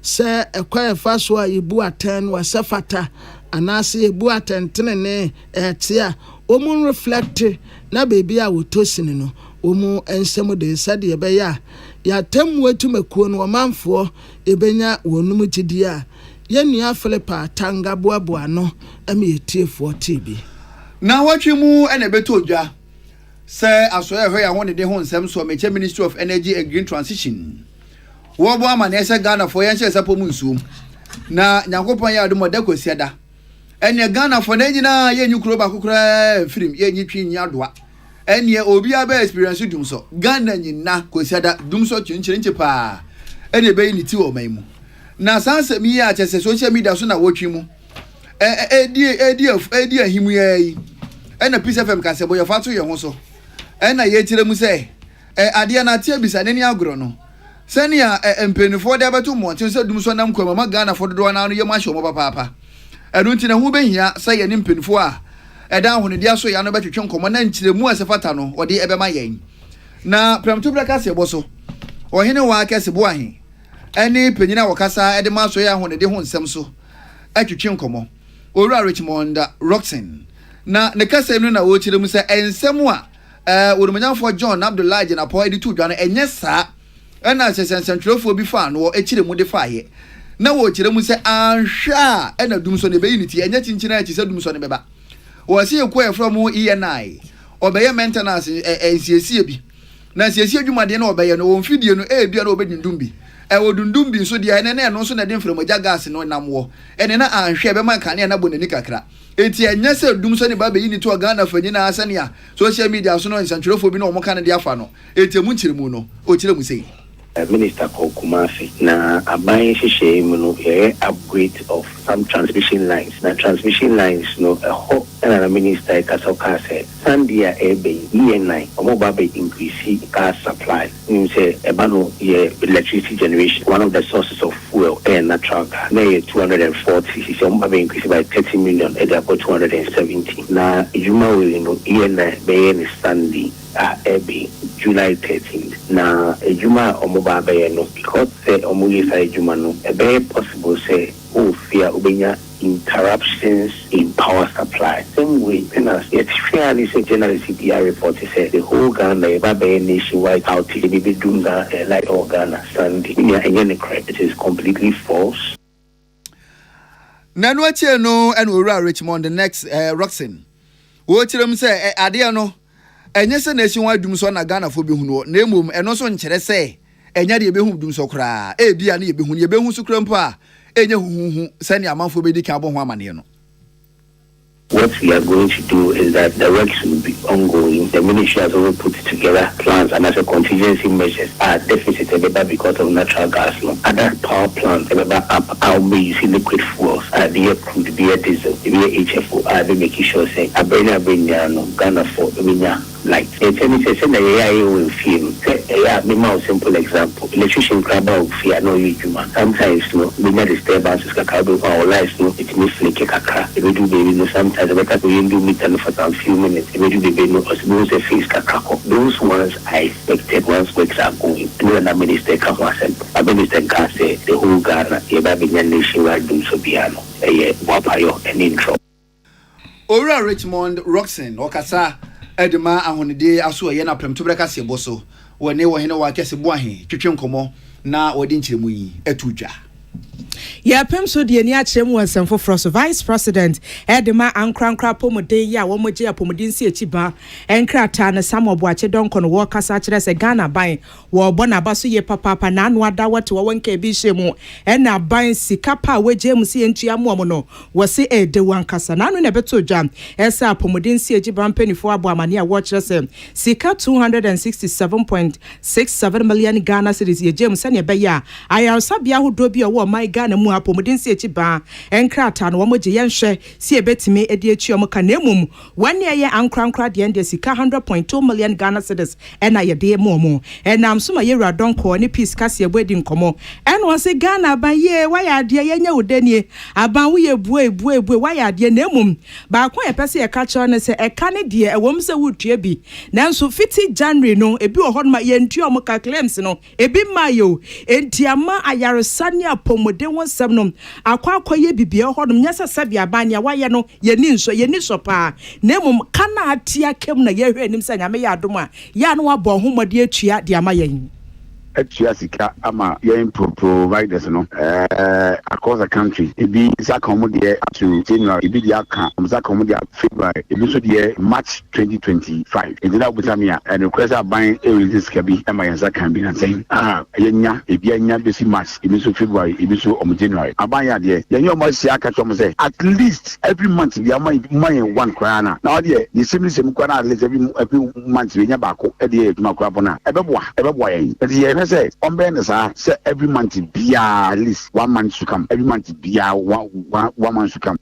say ekwa fa so a yibu aten wa safata anase yibu atentene ne etia o mun reflect na baby a wotosin no o mun ensem de sade ye be ya ya temu atumakuo no manfo ebenya wonum gidi a yenua Philippa tanga boaboa no ame yetiefo TV na watwe mu ene beto odwa se asoye hwe ya ho de ho nsem so meche Ministry of Energy and Green Transition wo bo ama na ese Ghana for yen hye mu nsuom na nyakopon ya ado modakosia da ene Ghana for na nyina yenyu kuro ba kokora film yenyi twi adoa ene obi aba experience dum so Ghana nyina kosia da dum so twinkyere pa ene be ni ti o maimu na sanse mi ya chese social media so na wotwi mu edi ahimu yayi ena Peace FM ka se boyo fatu ye ho so ena ye tire mu se ade na tie bisa ne ni agro no se ne ya empenifo de beto mo tin se dum so nam kwa ma Ghana fo dodo na no ye ma hye mo papa enu nti na hu behia se ye ne empenifo a eda ho ne dia so ya no betwetwe nkomo na nkyire mu asefata no ode ebe ma yen na premto braka se bo so ohene wa ka se bo ahen eni penyina wakasa ede ma so ya ho ne de ho nsem so atwetwe nkomo Owura Richmond Roxen na ne kasa no na wo kire mu se ensem a worumanyafo John Abdullahi na po edi tu dwa no enye saa na sensentwelofo bi fa no ekire mu de fa ye na wo kire mu se anhwa na dum so ne be unity enye chinchina achi se dum so ne beba wo se ekwo from ENI obeye maintenance ensiesie bi na ensiesie dwumade na obeye no wo mfidie no bia na obedindum bi wodundum bi so dia ene na no so na dem from agya gas no nam wo ene na anhwe be man kan na bonani kakra enti enya se dum so ne ba be yi ni to Ghana fanyi na asane a social media so no nsantrofo bi na omo kan de afa no enti mu nkyiremu no o kyire mu sei Minister Kokumasi na abayin shishe muno upgrade of some transmission lines. Na transmission lines no ho na minister kasoka said Sandia ebe EN9 omobabe increase gas supply. Say ebano electricity generation one of the sources of fuel and natural gas. Na 240 so omobabe increase by 30 million and about 270. Na ejuma we no EN9 be ni Sandy ebe July 13th. Na ejuma omobabe no because say omuyisa ejuma no ebe possible say fear ubenya interruptions in power supply. Same way, it's fairly say general CPI report said the whole Ghana eba nationwide outage be doing that like all Ghana Sunday. It is completely false. Nanu ache no and Ura Richmond the next Roxin. Wo chirem say ade no enye se nationwide dum so na Ghana fo be hu no na emom eno so nkyere say enya de be hu dum so kra e bia na ye be hu so kra mpa enye hu sani amanfo be di kan bo ho amane no. What we are going to do is that the works will be ongoing. The ministry has already put together plans and as a contingency measures are deficit because of natural gas. At that power plant, I'll be using liquid fuels, the crude, the diesel, the HFO, I'll be making sure say I bring Ghana for light. It's anything AI will feel. A simple example. Electrician crab out fear no human. Sometimes we need disturbances kakabo our lives it may flake kakra. We do baby no sometimes we do meet and for some few minutes. We do baby no us a face kakako. Those ones I expected once works are going. And when a minister come once a minister can say the whole Ghana Baby nation will do so piano. Wapayo and intro. Ora Richmond Roxen Okasa Edema ahonide aso ye na prem to breka se boso wone wo hene wa kese bo ahe twetwe nkomo na wodi nkyeremu yi atudwa ya pem so de ani akyerem wansam foforo so vice president edema ankrankra pomode ya wo moje apomodin si echiba enkrata na Samuel Boache donko no wo kasa kyerɛ sɛ Ghana ban wo bɔ na ba so ye papa na anu ada wote wo wonka bi hyemu ɛna ban sika pa wagye mu si entua mo no wo se ede wankasa na anu na beto dwa ɛsa apomodin si echiba mpanifo abo amane a wo kyerɛ sɛ sika 267.67 million Ghana cedis ye gem sɛ ne be ya ayarsa bia hodo bi wo my Ghana mu apomodin si echiba enkrata no wo moje yenhwe si ebetimi edi echi omo ka na emum wane ye ankrankra de ende sika 100.2 million Ghana cedis ena ye de momo enam so ma ye radonko ne peace kase ebodi nkomo eno won se Ghana ban ye waya de ye nya odanie aban wo ye bue waya de na emum ba ko ye pese ye ka cho ne se eka ne de ewom se wutua bi nanso fiti January no ebi ohon ma ye ntua omo ka claims no ebi mayo entiama ayaresane apomode wonsam no akwakoye bibia hodom nyasa sabia banya waye no ye ni so pa na emum kana atia kem na ye hwe nim sa nyame ya adom a ya no wabɔ homode atua de ama yen Extra sika ama yen providers no across the country ebi sakomode to January ebi dia kan sakomode February ebi so dia March 2025 edina obutamia and request ban release sika bi ama yen sakan bi na say yenya ebi anya be si March ebi so February ebi so January aban ya de yen yo mo sia ka tom say at least every month we am one krana na de the same krana at least every month we nya ba ko e de eduma kra bona ebeboa yen say every month be at least 1 month to come. Every month be one month to come.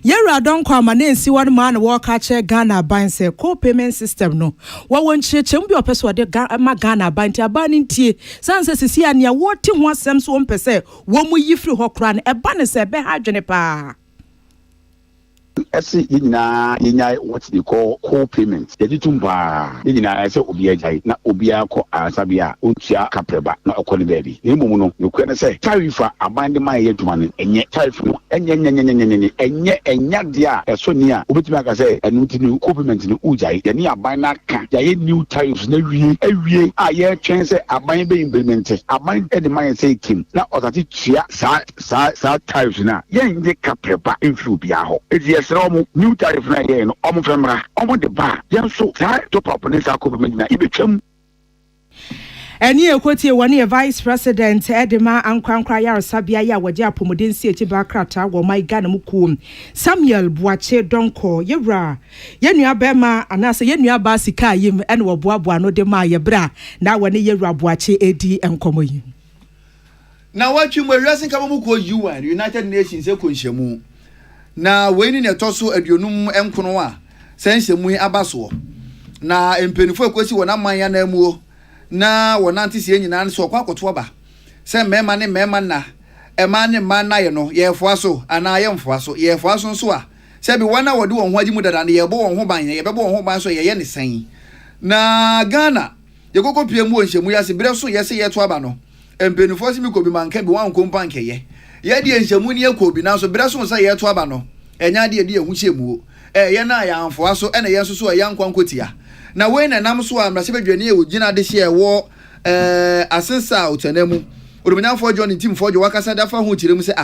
Yera don kwa manensi one man walk ache Ghana ban say co-payment system no. Wa won chechem bi opeso de Ghana ban ti aban ntie. Sanse sisi ania wo ti ho asem so won pese wo mu yifri ho kra na eba ne se be ha dwene pa. Yenya what they call co-payment. The tumba yenya say obi ajai na obi akọ asabia ontua kapreba na okoni baby. Emu no you can say tarifa abande man yeduma no enye tarifa no enya dia eso ni a obetumi aka say enu ti ni co-payment ni ujai ye ni aban na ka ye new tariffs na wie a ye twen say aban be implement aban e de man say kim na otati tua sa tariffs na ye nje kapreba influ bia ho new tariff na ye no omo femra omo de ba yen so top up ne sa ko be na ibetwam Eni ekoti woni vice president Edema Ankwankwa Yaresabia ya waje apomodinsi eti bakrata wo my Ghana mukum Samuel Buache Donko yewra yenua bema anase yenua ba sika yim ene wo boaboa no de ma yebra na woni yewra Buache edi enkomo yi na watwi mo wiase nka mo ko UN United Nations e ko nhemu na weni ne toso aduonum enkono a senhemu abaso na empenifo ekosi wona manya na amuo na wona ntisi nyina nso kwa akoto ba se mema ne mema na ema ne ma na ye no ye foaso ana ye mfoaso ye foaso nso a se bi wana wode won ho agi mu dada ne ye bo won ho ban ye bebo won ho ban so ye ne san na Ghana ye kokopie mu onhyemu yase bere so ye se ye to aba no empenifo si mi ko bi manka bi wan ko mpanke ye die enhyemu ne ekobi na so bere so se ye to aba no enya de ehu hyemu ye na ya mfoaso ene ye nso so ye nkwankotia na we na nam so amrase badwane e ogina de hye wo asensa otanemu odomanyafo John team fojo wakasa dafa ho tirem se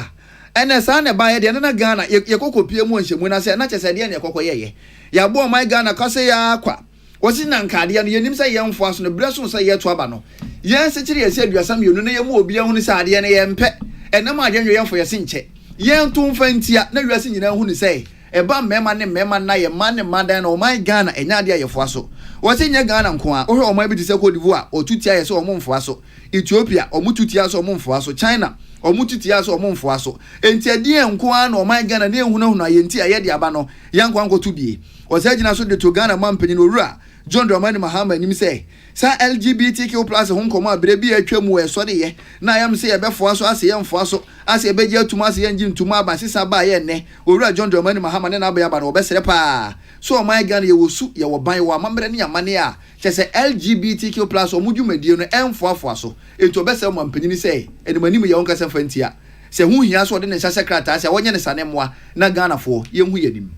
ene sa na ba ye de na Ghana ye kokopie mu onhyemu na se na chese de ne kokoye ya bo my Ghana kase ya kwa wosi na nkade ya no yenim se ye mfoaso no breso se ye to aba no ye se kire ye se aduasam yenu na ye mu obi ahunu se ade ne ye mpe ene ma adwenwe ye mfo ye se nche ye ntum fantia na wiase nyina hunu se eba mema ne mema na ye ma ne madan na o my Ghana enya de ye foaso wosi nya Ghana nko a ohwe o ma bi dise Cote d'Ivoire otutia ye se o mfoaso Ethiopia o mututia se o mfoaso China o mututia se o mfoaso enti ade nko a na o my Ghana ne ehunu ye nti aye de aba no yanko anko tubie wosi agina so de to Ghana mampani no wura John Dramani Mahama nim say sa LGBTQ+ ho nkoma abrebi atwam we so de ye na yam say ye befoaso ase ye mfoaso ase be gye atuma ase ye ngi ntuma aba sisa ba ye ne owura John Dramani Mahama ne na ba ya ba no obesere pa so o my Ghana ye wosu ye wo ban wo amamre ne amane a chese LGBTQ+ o mudwumadie no emfoafoaso ento obesere mo ampanyini say enemanim ye wonka se fantia se hu hia so de ne nsa sekrata se wonye ne sanemwa na Ghana fo ye hu yenim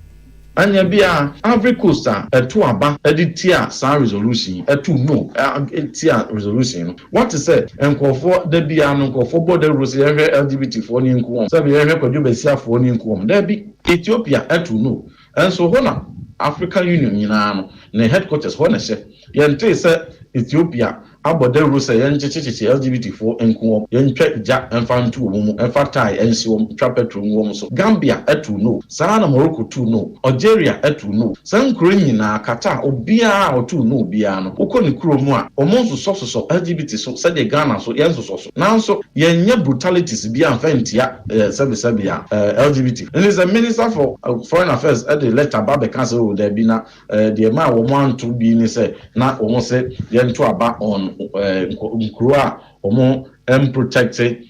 anya bia Ivory Coast eto aba editia sa resolution eto no etia resolution what is say enkofo da bia no enkofo border rules ye LGBT for ni nko so be ye kwadwo besia for ni nko da bi Ethiopia eto no enso ho na African Union nyina no ne headquarters ho na hye ye nte se Ethiopia abode rusa yen chichichi LGBT4 enko yen twa ja enfantu omumu enfatai ensi om twa petro nwom so Gambia etu no sana Morocco tu no Algeria etu no sankro nyina kata obia otu no obia no ukoni kuro mu a omonso so LGBT so sade Ghana so yen so nanso yen nya brutalities bia mfantia sebia LGBT and is a minister for foreign affairs at the letter babe council there be na the ma wo man to be ni say na omo say yen to aba on Nkura omo protected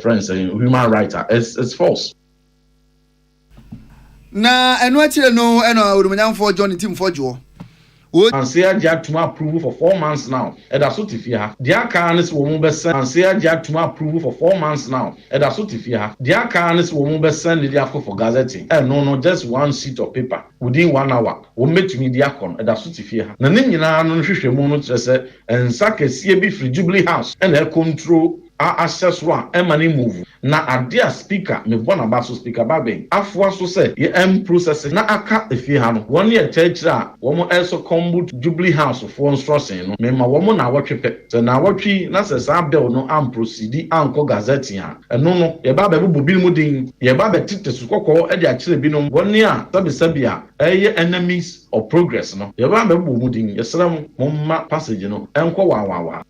friends human rights it's false na eno atire no eno orumanyamfo John team fojo and say Akan to approve for 4 months now so tifia the Akan is wo mo be send and say Akan to approve for 4 months now so tifia the Akan is wo mo be send the afko for gazetting no just one sheet of paper within 1 hour wo metumi the Akan so tifia na ne nyina no hwehwemu no say ensa kesie bi free Jubilee House and control access one emani move na adia speaker me bona baso speaker babe afwa so say ye process na aka efi ha no won ye chechira wo mo eso kombu Jubilee House for instruction no me ma wo mo na wotwepe so na wotwi na se sa bill no am proceed anko gazette ya eno no ye ba bu bi mu din ye ba tete su kokko e dia kire bi no won ya sabi a eye enemies of progress no ye ba bu mu din ye sram mo ma passage no enko wa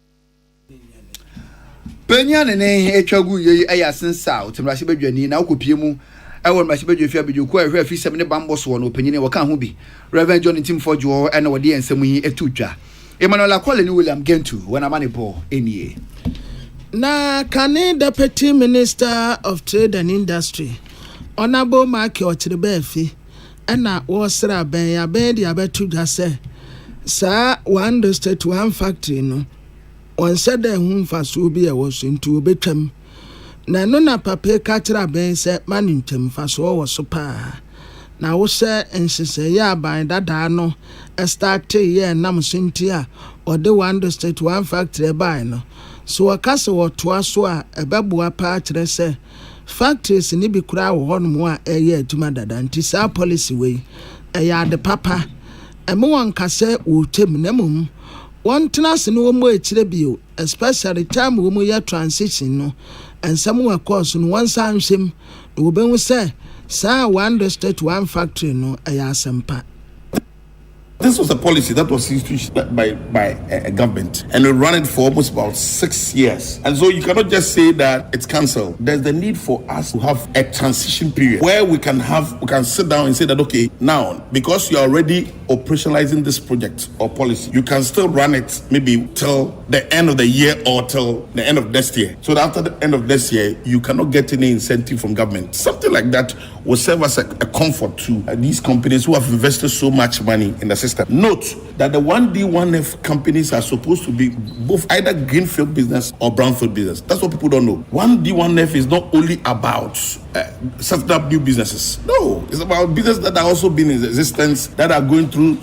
Penya ne etwagu ye ayasensa otemrase badwani na okopie mu ewo mrase badwafi abedwoku ahwe afi sem ne bambo so no panyine waka ho bi Reverend John Tim Fojo ena wode ensem yi etutwa Emmanuel Akwale ni William Gentu wana mane bo enie na Kane Deputy Minister of Trade and Industry Honorable Mark Ochrebefi ena wo sra ben ya ben dia betudwa se sa one state one factory no on said that whom faso be a was into a betum. Na no na papa catcher ben said manintem faso was so pa. Now was say and she say ya by that no a start ye nam sintia or the one state one factory by no. So a castle or twas a babua patch say factories in Ibi crowd one more a year to mother than tis our policy way. A yard the papa a more case will tim nemum. one tenas no more bio, especially time we mo transition no, and some course no one sound him, no be say, sir, one state, one factory no, ayasempa. This was a policy that was instituted by a government, and we ran it for almost about 6 years. And so you cannot just say that it's cancelled. There's the need for us to have a transition period where we can sit down and say that, okay, now because you're already operationalizing this project or policy, you can still run it maybe till the end of the year or till the end of next year. So that after the end of this year, you cannot get any incentive from government. Something like that will serve as a comfort to these companies who have invested so much money in the system. Note that the 1D1F companies are supposed to be both either greenfield business or brownfield business. That's what people don't know. 1D1F is not only about setting up new businesses. No, it's about businesses that are also been in existence, that are going through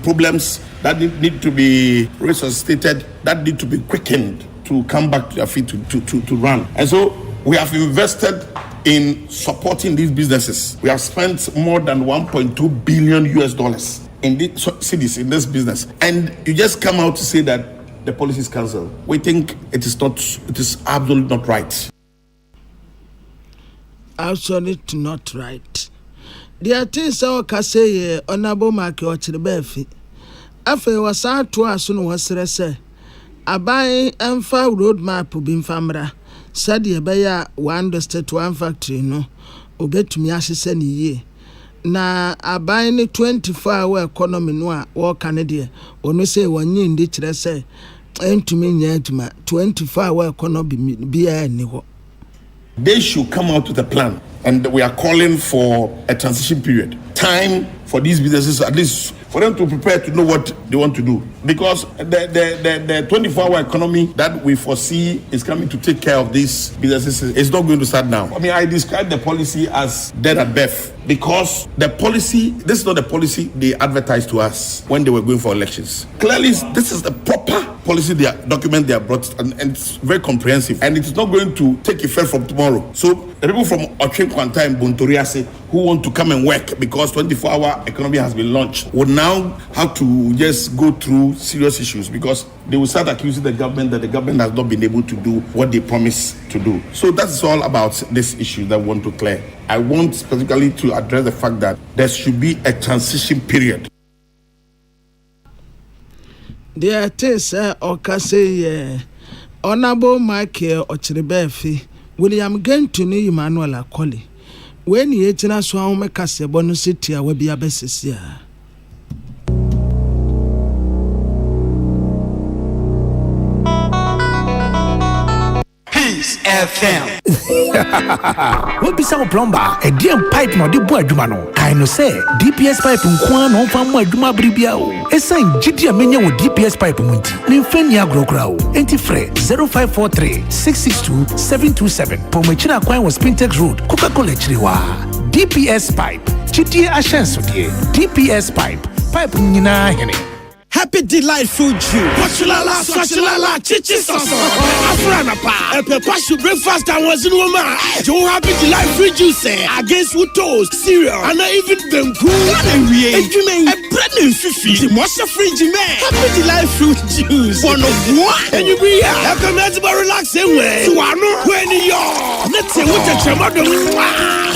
problems that need to be resuscitated, that need to be quickened to come back to their feet to run. And so we have invested in supporting these businesses. We have spent more than $1.2 billion in the cities in this business, and you just come out to say that the policy is cancelled. We think it is absolutely not right. Absolutely not right. The things I say honorable market or Chiribefi. After was out to us soon was say abai emfa roadmap bin famra said ye beya one state one factory no obetumi ahese ne ye na abai ne 24-hour economy no a wo Canada ono say wonyi ndi kire say entumi nya aduma 24-hour economy bia ni ho. They should come out with a plan, and we are calling for a transition period. Time for these businesses, at least for them to prepare to know what they want to do. Because the 24-hour economy that we foresee is coming to take care of these businesses is not going to start now. I mean, I describe the policy as dead at birth because the policy, this is not the policy they advertised to us when they were going for elections. Clearly, this is the proper policy document they have brought, and it's very comprehensive, and it is not going to take effect from tomorrow. So the people from Ochim Kwanta and Bontoriase who want to come and work because 24-hour economy has been launched would now have to just go through serious issues because they will start accusing the government that the government has not been able to do what they promised to do. So that's all about this issue that we want to clear. I want specifically to address the fact that there should be a transition period. There is Okase Honorable Michael Ochiribefi William Gentuni Emmanuel Akoli. When ye tina so a make us a bonus city a webi abesia. Peace FM. What be some plumber? A DM pipe no di bo adwuma no. Kai no say DPS pipe nko na onfa mo adwuma bribia o. Esan gidi amenya wo DPS pipe mu nti. Me mfa ni agrokra o. Enti frɛ 0543 662 727. Pomachina kwan was Spintex Road, Coca-Cola Chiriwa. DPS pipe. Gidi ashenso die. DPS pipe. Pipe nyina hene. Happy delightful June. Wachulala, swachulala, chichi soso. Afrana pa. Epe pashu breakfast and was in woman. Joe happy delightful juice against with toast, cereal, and even them cool. And we ate a bread and fifi. The monster fridge man. Happy delightful juice. One of what? And you be here. I come to relax anyway. So I know when you're. Let's say what the chamado.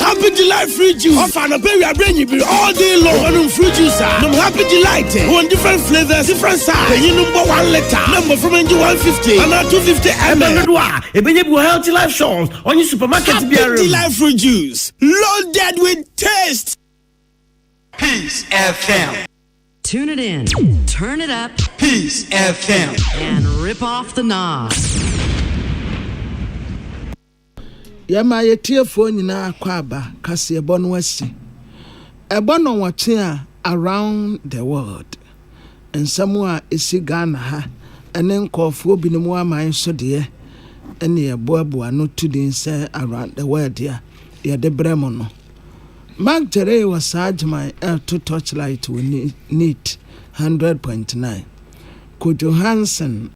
Happy delightful juice. Off and a baby I bring you all day long. One fruit juice. I'm happy delight. One different flavor. Different size. You number 1 liter. Number from NG 150 and 250 ml. A baby healthy life shows on your supermarket. Happy life fruit juice, loaded with taste. Peace FM. Tune it in, turn it up. Peace FM and rip off the knob. Yama yetiefo nyina kwaba kase ebo no asi. Ebo no wote around the world. And somewhere is Ghana ha, and then call for Binua my so dear, and near Boabua no 2 days around the world dear, the Bremono. Mark Tere was Sarge my to torchlight we need 100.9. Could Johansson